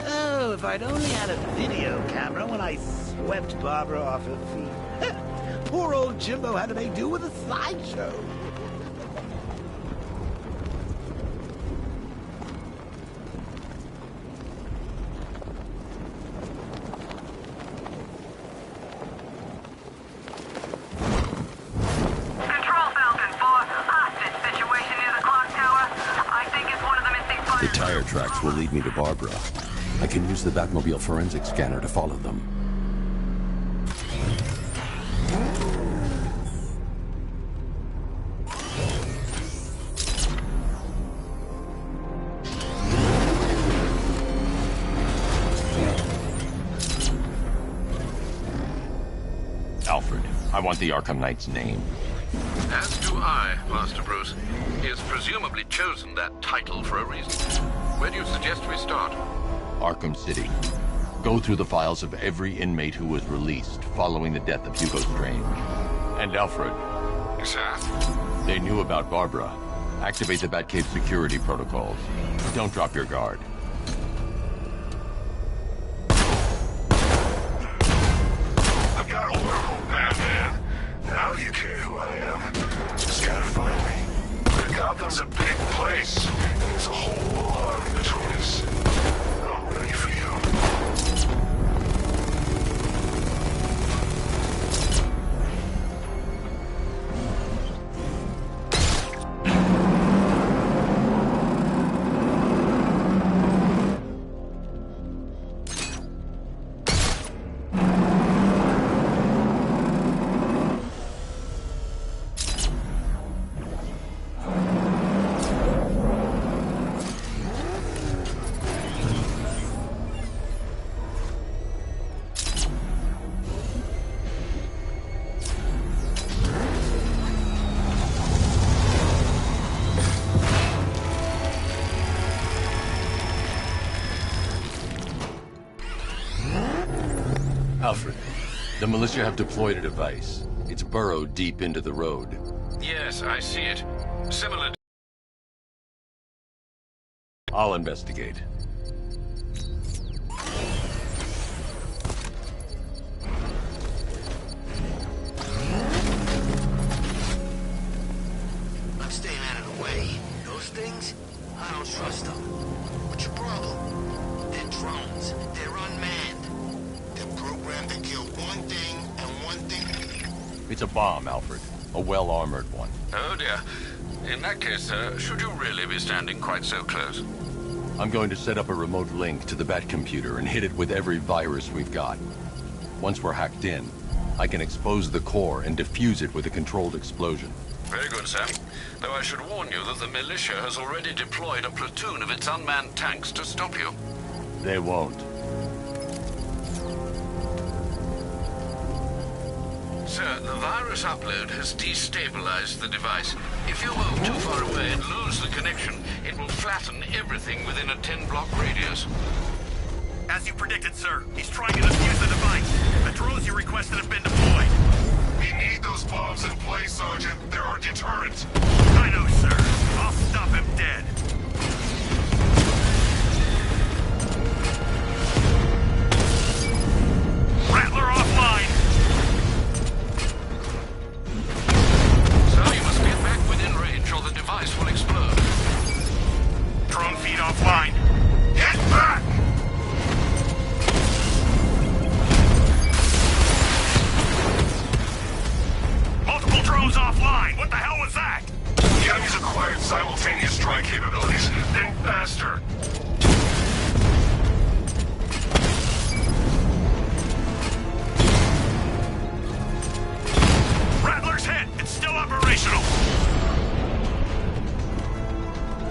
Oh, if I'd only had a video camera when I swept Barbara off her feet. Poor old Jimbo had to make do with a slideshow. Tracks will lead me to Barbara. I can use the Batmobile forensic scanner to follow them. Alfred, I want the Arkham Knight's name. As do I, Master Bruce. He has presumably chosen that title for a reason. Where do you suggest we start? Arkham City. Go through the files of every inmate who was released following the death of Hugo Strange. And Alfred. Sir? They knew about Barbara. Activate the Batcave security protocols. Don't drop your guard. I got a world, Batman. Now you care who I am. Just gotta find me. Gotham's a big place. There's a whole lot in between us. I'm ready for you. Alfred, the militia have deployed a device. It's burrowed deep into the road. Yes, I see it. Similar to... I'll investigate. I'm staying out of the way. Those things, I don't trust them. What's your problem? They're drones. They're unmanned. They're programmed to kill one thing and one thing. It's a bomb, Alfred. A well-armored one. Oh dear. In that case, should you really be standing quite so close? I'm going to set up a remote link to the Batcomputer and hit it with every virus we've got. Once we're hacked in, I can expose the core and defuse it with a controlled explosion. Very good, sir. Though I should warn you that the militia has already deployed a platoon of its unmanned tanks to stop you. They won't. Sir, the virus upload has destabilized the device. If you move too far away and lose the connection, it will flatten everything within a 10-block radius. As you predicted, sir, he's trying to defuse the device. The drones you requested have been deployed. We need those bombs in place, Sergeant. They're our deterrent. I know, sir. I'll stop him dead. Rattler offline. So you must get back within range or the device will explode. Drone feed offline. Get back! Multiple drones offline. What the hell was that? The enemy's acquired simultaneous strike capabilities. Then faster. Rattler's hit. It's still operational.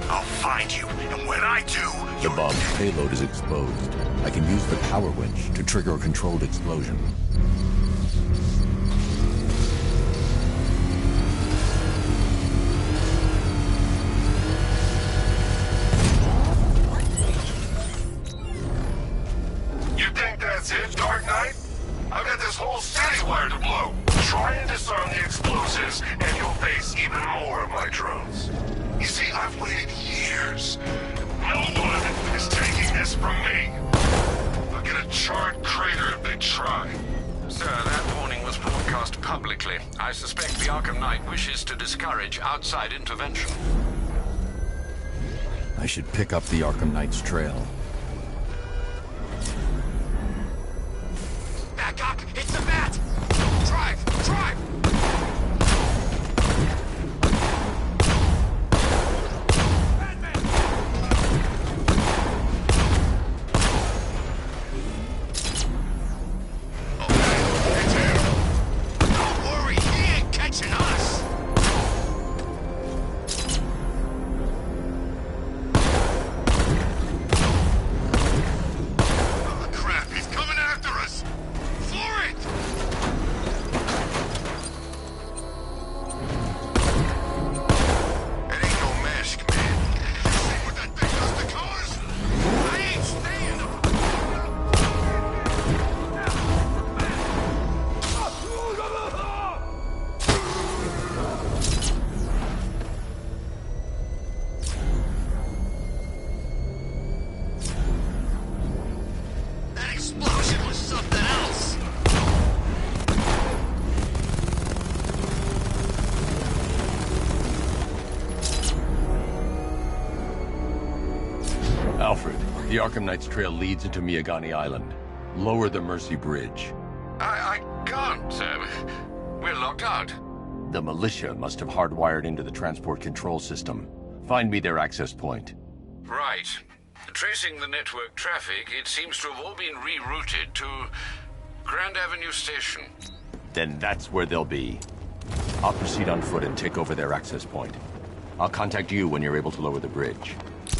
I'll find you, and when I do, The bomb's payload is exposed. I can use the power winch to trigger a controlled explosion. You think that's it, Dark Knight? I've got this whole city wired to blow. Try and disarm the explosives, and you'll face even more of my drones. You see, I've waited years. No one is taking this from me. I'll get a charred crater if they try. Sir, that warning was broadcast publicly. I suspect the Arkham Knight wishes to discourage outside intervention. I should pick up the Arkham Knight's trail. Back up! It's the bat! Drive! Drive! Don't worry, he ain't catching us! Oh crap, he's coming after us! For it! It ain't no mask, man. You see what that thing does to cars? I ain't staying. That explosion was something else. Alfred, the Arkham Knight's trail leads into Miagani Island. Lower the Mercy Bridge. I can't, sir. We're locked out. The militia must have hardwired into the transport control system. Find me their access point. Right. Tracing the network traffic, it seems to have all been rerouted to Grand Avenue Station. Then that's where they'll be. I'll proceed on foot and take over their access point. I'll contact you when you're able to lower the bridge.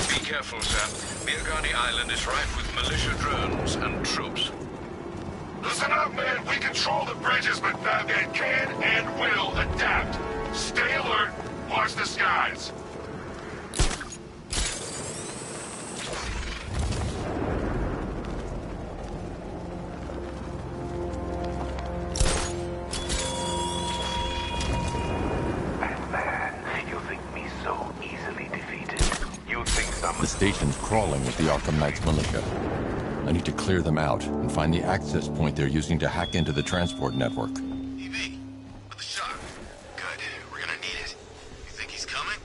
Be careful, sir. Miagani Island is rife with militia drones and troops. Listen up, man. We control the bridges, but Batman can and will adapt. Stay alert. Watch the skies. Batman, you think me so easily defeated? You think some... The station's crawling with the Arkham Knight's militia. I need to clear them out and find the access point they're using to hack into the transport network. EV, with the shot. Good. We're gonna need it. You think he's coming?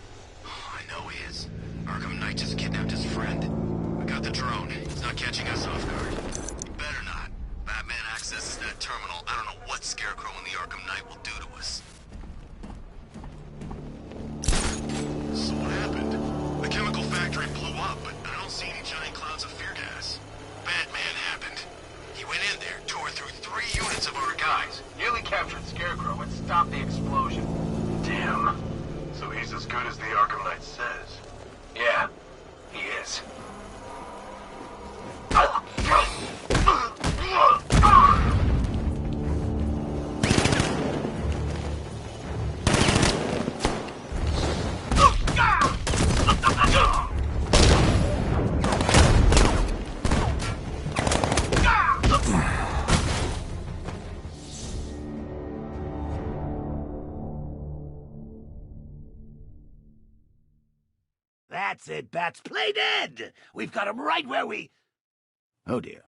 Oh, I know he is. Arkham Knight just kidnapped his friend. We got the drone. He's not catching us off guard. He better not. Batman accesses that terminal. I don't know what Scarecrow and the Arkham Knight will do to us. So what happened? The chemical factory blew up, but I don't see any giant clouds of fear gas. Batman happened. He went in there, tore through 3 units of our guys, nearly That's it, Bats. Play dead! We've got him right where we... Oh, dear.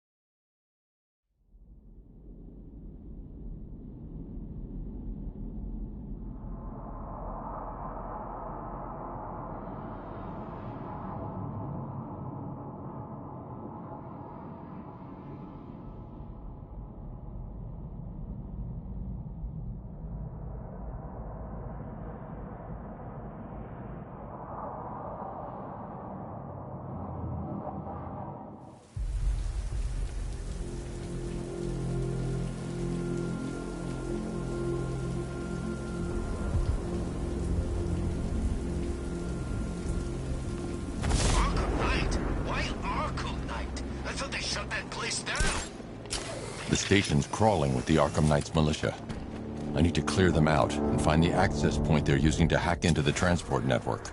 The station's crawling with the Arkham Knight's militia. I need to clear them out and find the access point they're using to hack into the transport network.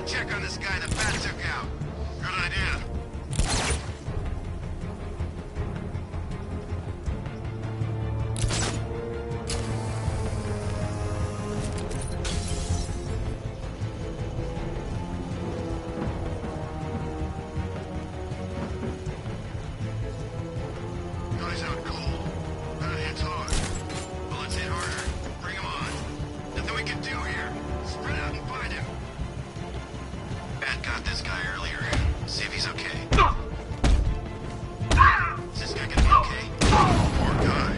Check on this guy the bat took out. Good idea. Guys out cold. That hits hard. Well, let's hit harder. Bring him on. Nothing we can do here. Spread out and find him. Bat got this guy earlier. See if he's okay. Is this guy gonna be okay? Poor guy.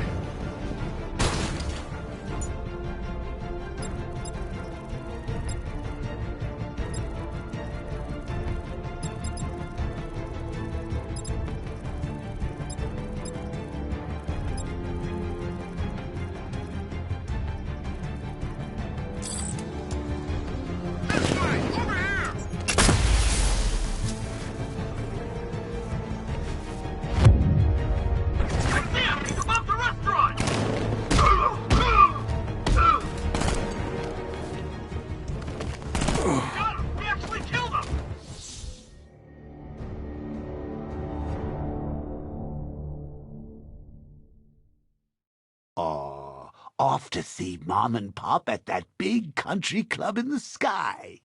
Off to see Mom and Pop at that big country club in the sky.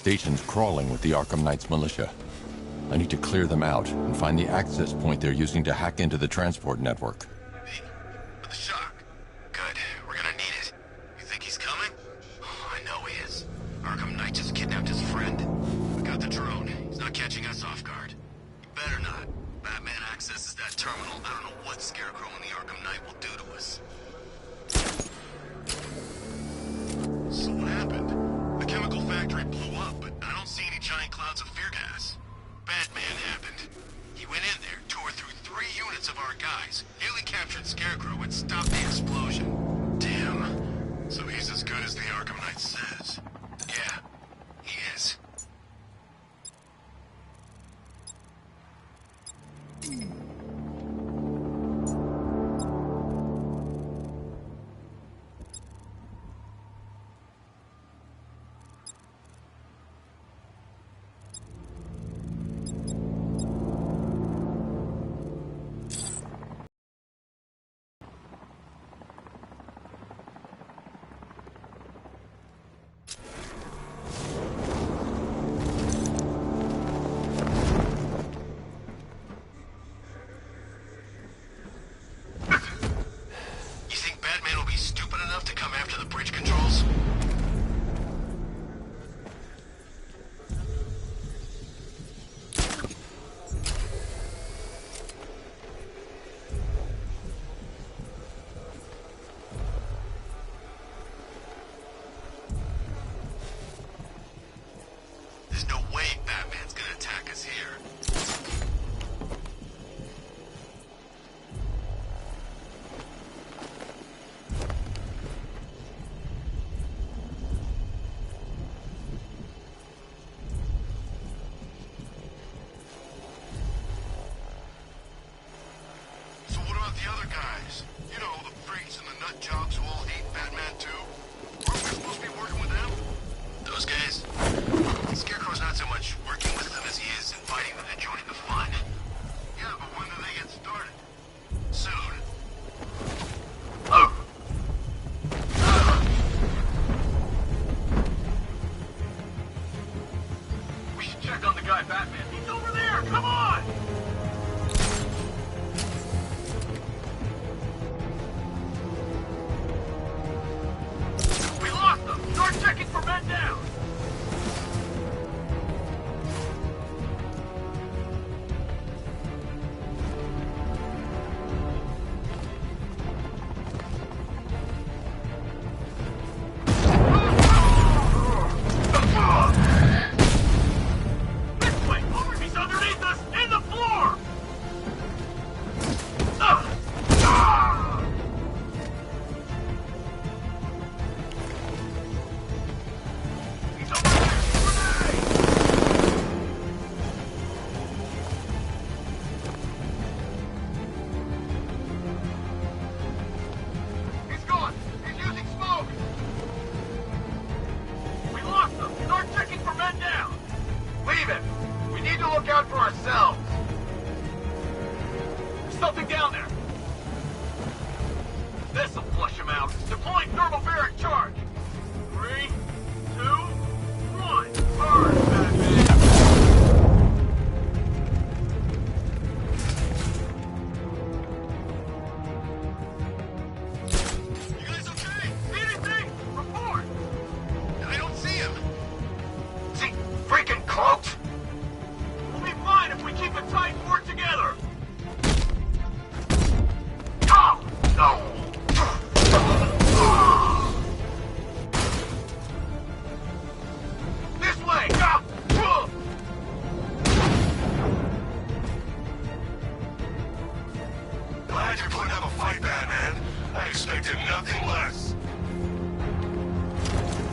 station's crawling with the Arkham Knight's militia. I need to clear them out and find the access point they're using to hack into the transport network. With the shock. Good. We're gonna need it. You think he's coming? Oh, I know he is. Arkham Knight just kidnapped his friend. We got the drone. He's not catching us off guard. He better not. Batman accesses that terminal. I don't know what Scarecrow and the Arkham Knight will do to us. So what happened? The chemical factory blew up, but I don't see any giant clouds of fear gas. Batman happened. He went in there, tore through 3 units of our guys, nearly captured Scarecrow, and stopped the explosion. Damn. So he's as good as the Arkham Knight says. Yeah, he is.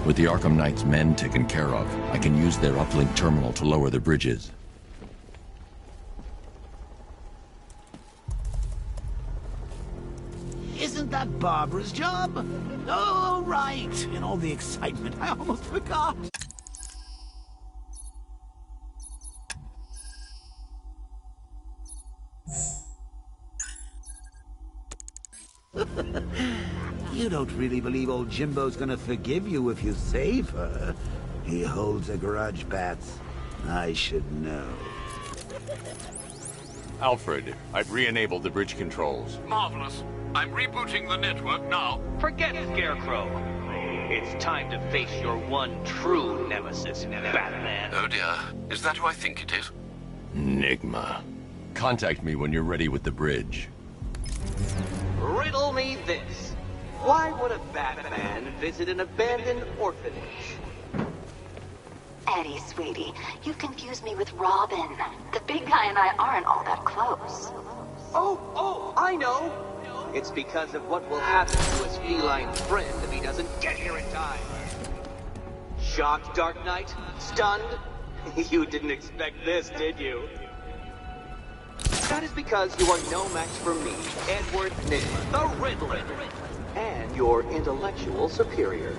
With the Arkham Knight's men taken care of, I can use their uplink terminal to lower the bridges. Isn't that Barbara's job? Oh, right. In all the excitement, I almost forgot. You don't really believe old Jimbo's gonna forgive you if you save her. He holds a grudge, Bats. I should know. Alfred, I've re-enabled the bridge controls. Marvelous. I'm rebooting the network now. Forget Scarecrow. It's time to face your one true nemesis, Batman. Oh dear. Is that who I think it is? Enigma. Contact me when you're ready with the bridge. Riddle me this. Why would a Batman visit an abandoned orphanage? Eddie, sweetie, you've confused me with Robin. The big guy and I aren't all that close. Oh, I know! It's because of what will happen to his feline friend if he doesn't get here in time. Shocked, Dark Knight? Stunned? You didn't expect this, did you? That is because you are no match for me, Edward Nygma, the Riddler, and your intellectual superior.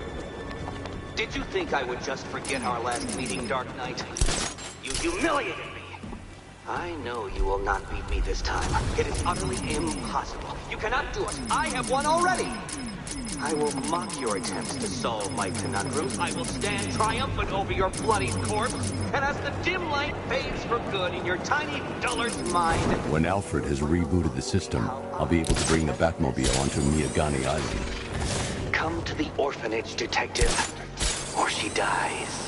Did you think I would just forget our last meeting, Dark Knight? You humiliated me! I know you will not beat me this time. It is utterly impossible. You cannot do it. I have won already! I will mock your attempts to solve my conundrums. I will stand triumphant over your bloody corpse. And as the dim light fades for good in your tiny dullard's mind... When Alfred has rebooted the system, I'll be able to bring the Batmobile onto Miagani Island. Come to the orphanage, detective, or she dies.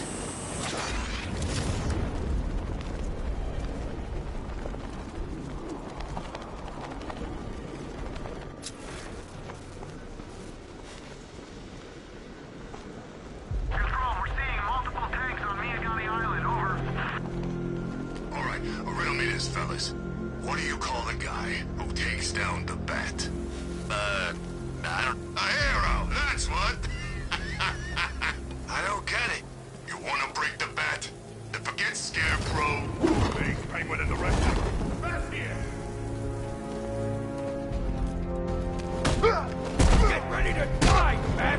Fellas, what do you call the guy who takes down the Bat? I don't... A hero, that's what! I don't get it. You want to break the Bat? Then forget Scarecrow. Face Penguin in the direction. Fast here! Get ready to die, Bat!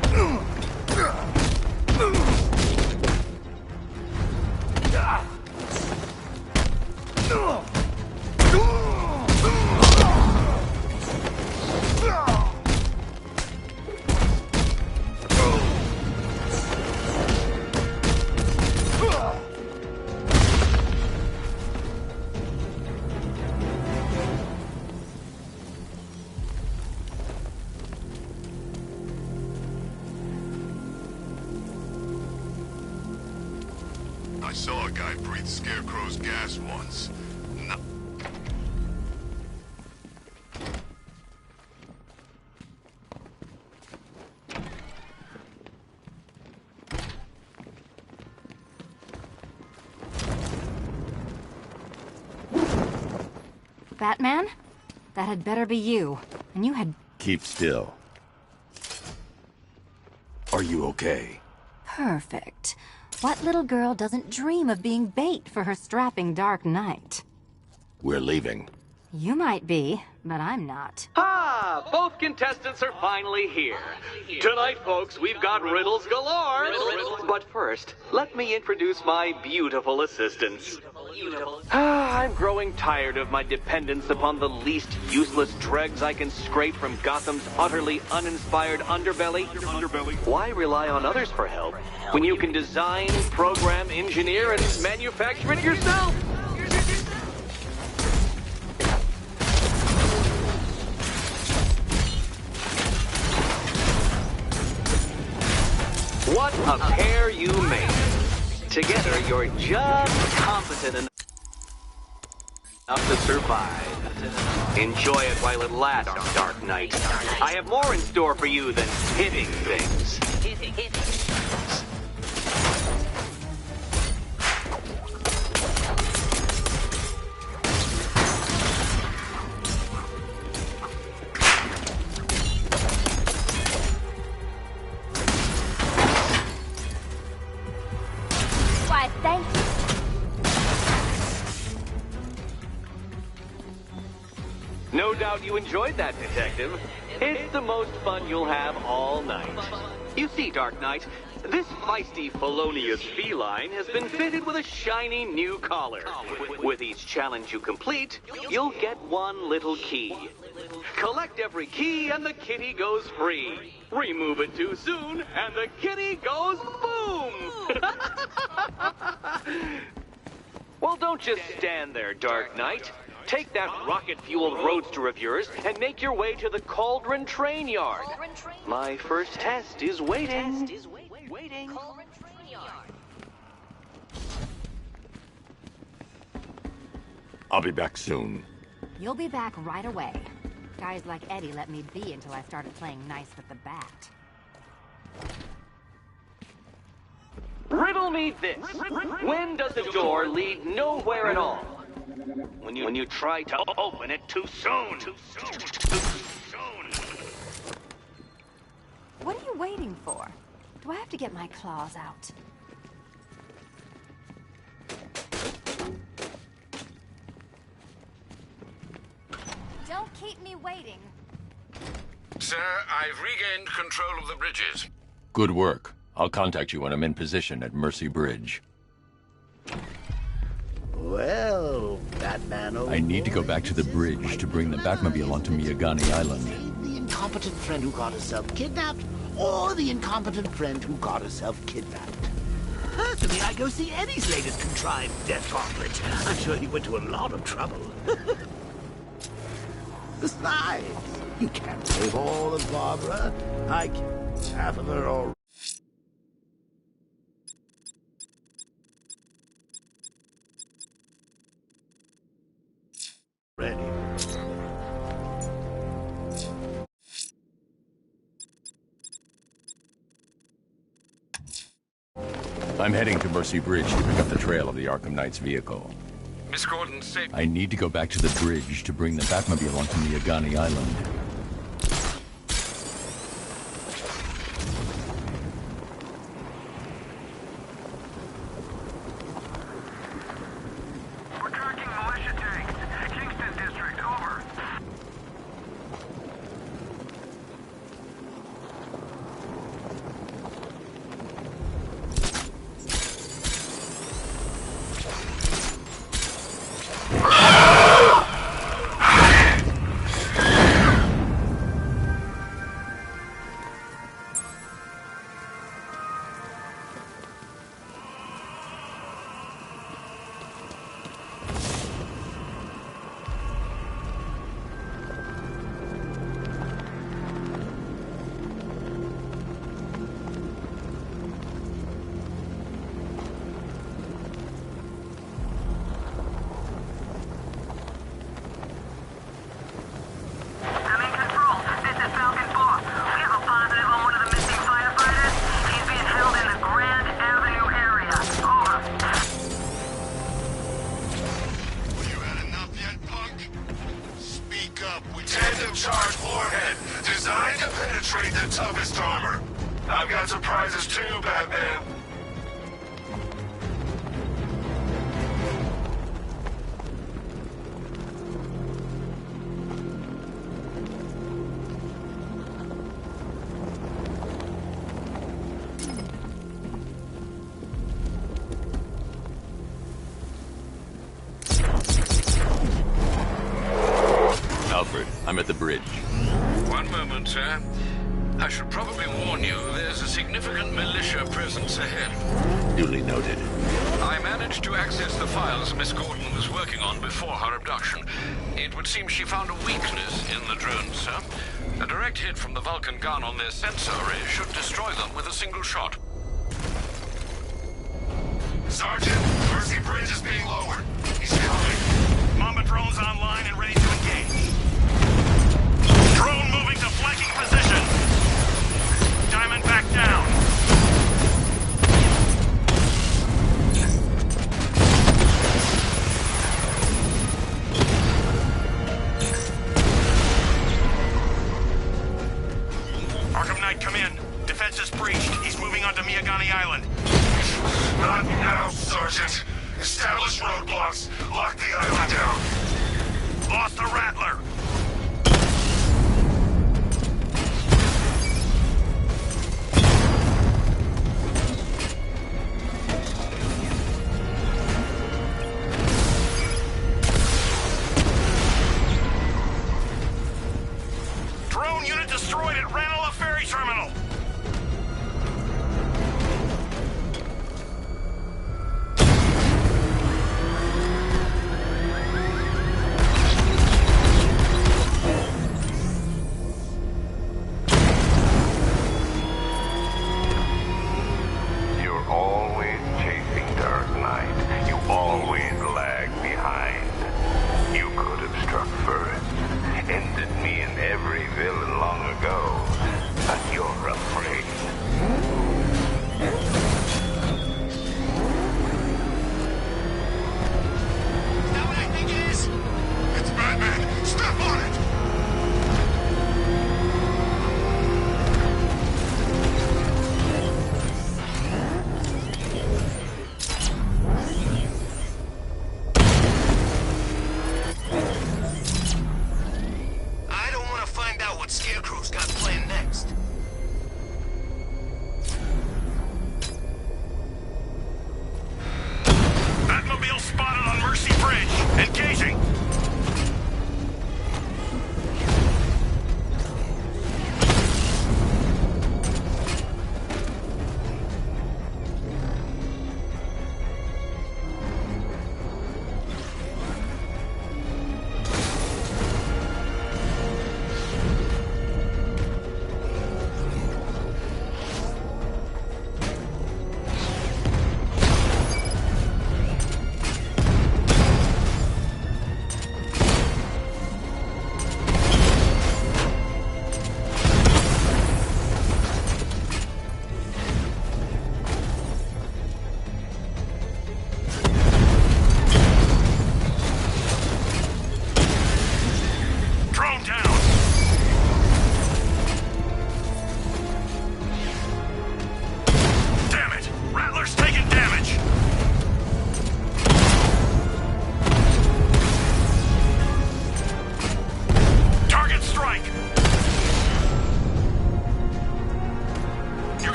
I saw a guy breathe Scarecrow's gas once. No. Batman? That had better be you. And you had... Keep still. Are you okay? Perfect. What little girl doesn't dream of being bait for her strapping Dark Knight? We're leaving. You might be, but I'm not. Ah, both contestants are finally here. Tonight, folks, we've got riddles galore. But first, let me introduce my beautiful assistants. I'm growing tired of my dependence upon the least useless dregs I can scrape from Gotham's utterly uninspired underbelly. Why rely on others for help when you can design, program, engineer, and manufacture it yourself? What a pair you made. Together, you're just competent enough to survive. Enjoy it while it lasts, Dark Knight. I have more in store for you than hitting things. Why, thank you. No doubt you enjoyed that, Detective. It's the most fun you'll have all night. You see, Dark Knight, this feisty, felonious feline has been fitted with a shiny new collar. With each challenge you complete, you'll get one little key. Collect every key and the kitty goes free. Remove it too soon and the kitty goes boom! Well, don't just stand there, Dark Knight. Take that rocket-fueled roadster of yours and make your way to the Cauldron Train Yard. My first test is waiting. I'll be back soon. You'll be back right away. Guys like Eddie let me be until I started playing nice with the bat. Riddle me this. When does the door lead nowhere at all? When you try to open it too soon. What are you waiting for? Do I have to get my claws out? Don't keep me waiting. Sir, I've regained control of the bridges. Good work. I'll contact you when I'm in position at Mercy Bridge. Well, Batman, I need to go back to the bridge to bring the Batmobile onto Miyagani Island. The incompetent friend who got herself kidnapped, or the incompetent friend who got herself kidnapped. Personally, I go see Eddie's latest contrived death gauntlet. I'm sure he went to a lot of trouble. Besides, you can't save all of Barbara. I killed half of her already. I'm heading to Mercy Bridge to pick up the trail of the Arkham Knight's vehicle. Miss Gordon, say... I need to go back to the bridge to bring the Batmobile onto Miyagani Island. We're tracking militia tanks. Kingston District, over. I'm at the bridge. One moment, sir. I should probably warn you, there's a significant militia presence ahead. Duly noted. I managed to access the files Miss Gordon was working on before her abduction. It would seem she found a weakness in the drones, sir. A direct hit from the Vulcan gun on their sensor array should destroy them with a single shot. Sergeant, Mercy Bridge is being lowered. He's coming. Mamba drone's online and ready to engage. Drone moving to flanking position. Diamond back down. Arkham Knight, come in. Defense is breached. He's moving onto Miyagani Island. Not now, Sergeant. Establish roadblocks. Lock the island down. Lost the Rattler. Drone unit destroyed at Ranelagh Ferry Terminal. what Scarecrow's got planned next. Batmobile spotted on Mercy Bridge. Engaging.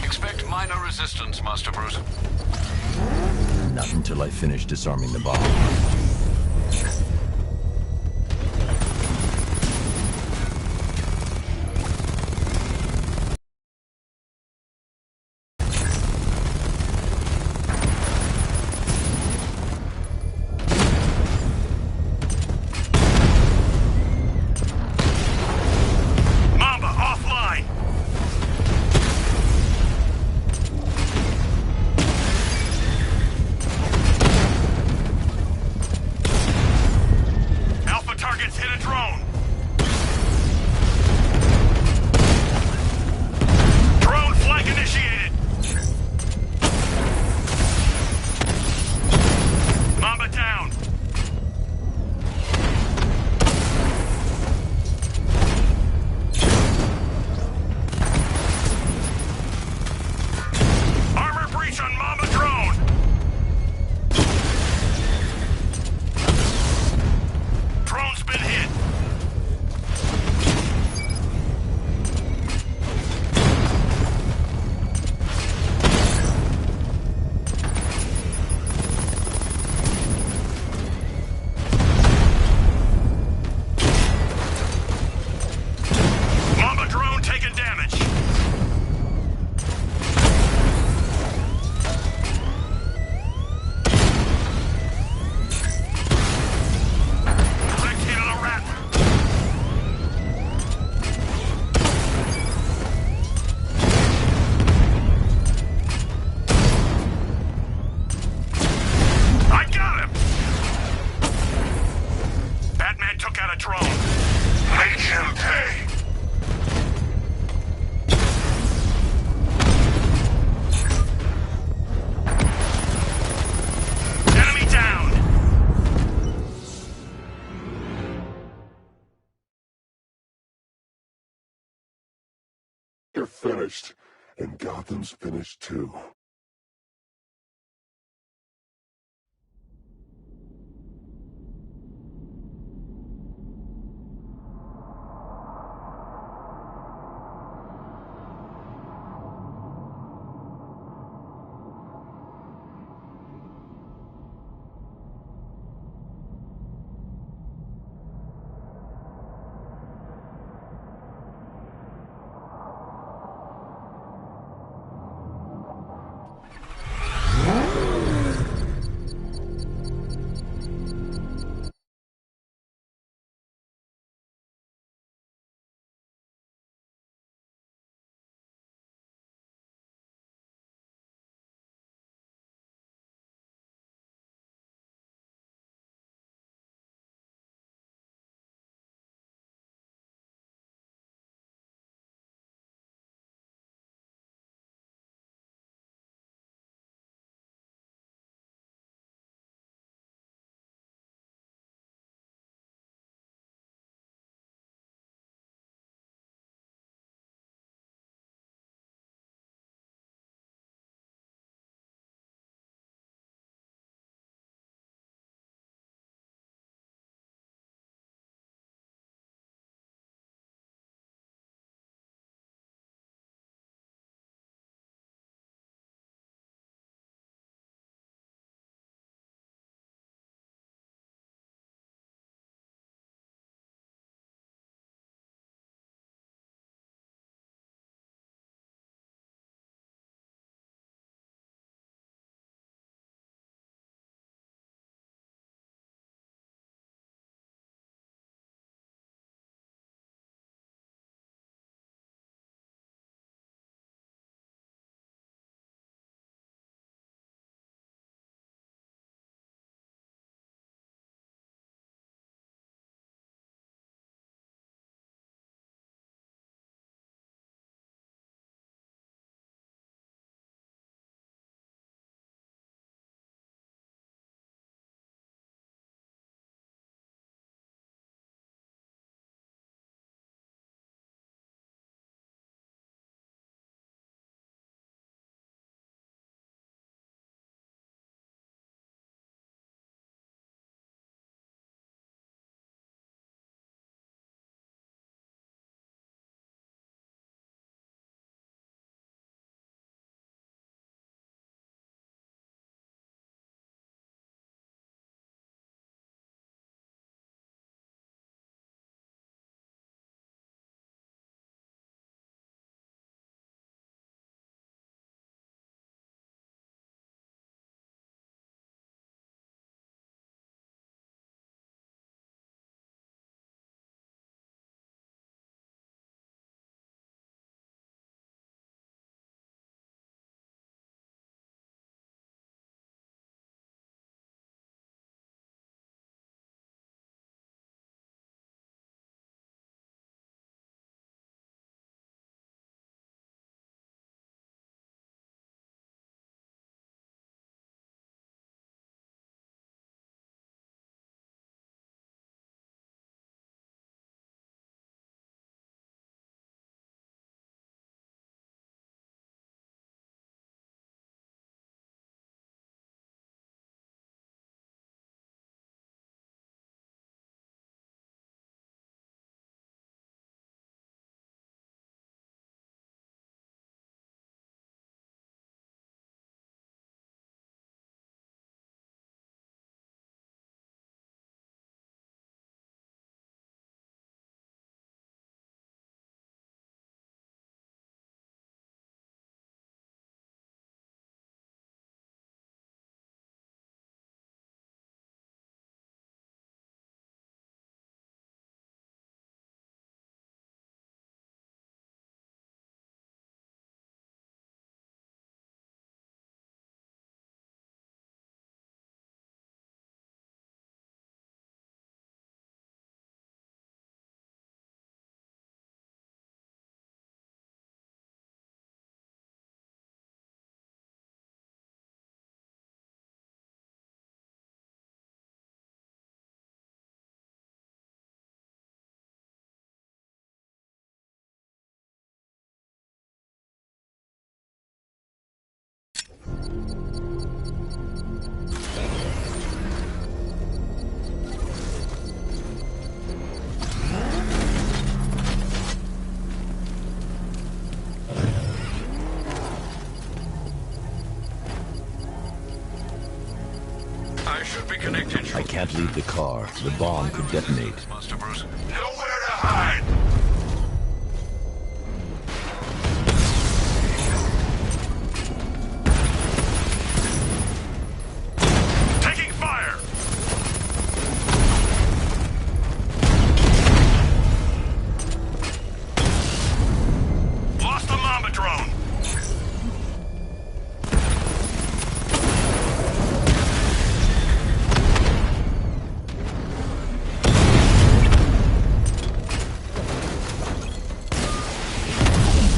Expect minor resistance, Master Bruce. Not until I finish disarming the bomb. finished, and Gotham's finished too. should be connected. I can't leave the car. The bomb could detonate. Master Bruce. Nowhere to hide! Taking fire! Lost the Mamba drone!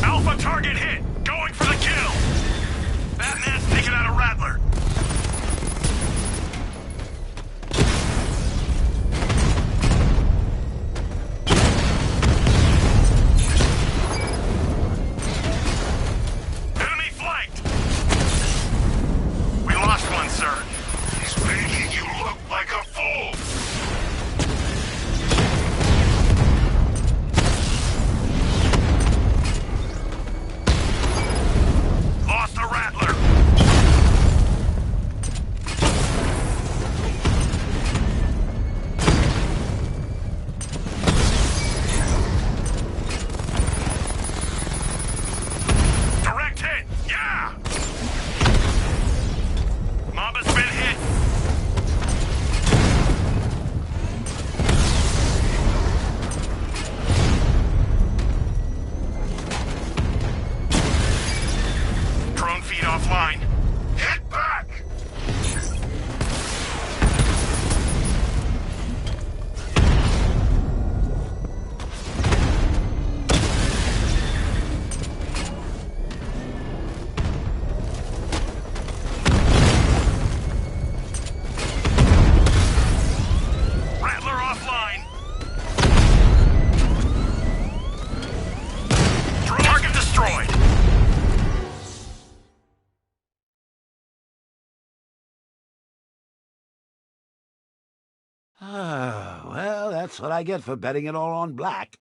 Alpha target hit! Going for the kill! Batman's taking out a Rattler! Enemy flanked! We lost one, sir. He's making you look like a fool! Lost the Rattler! Direct hit! Yeah! Mamba's been hit! Drone feed offline. Get back! Rattler offline. Target destroyed. Well, that's what I get for betting it all on black.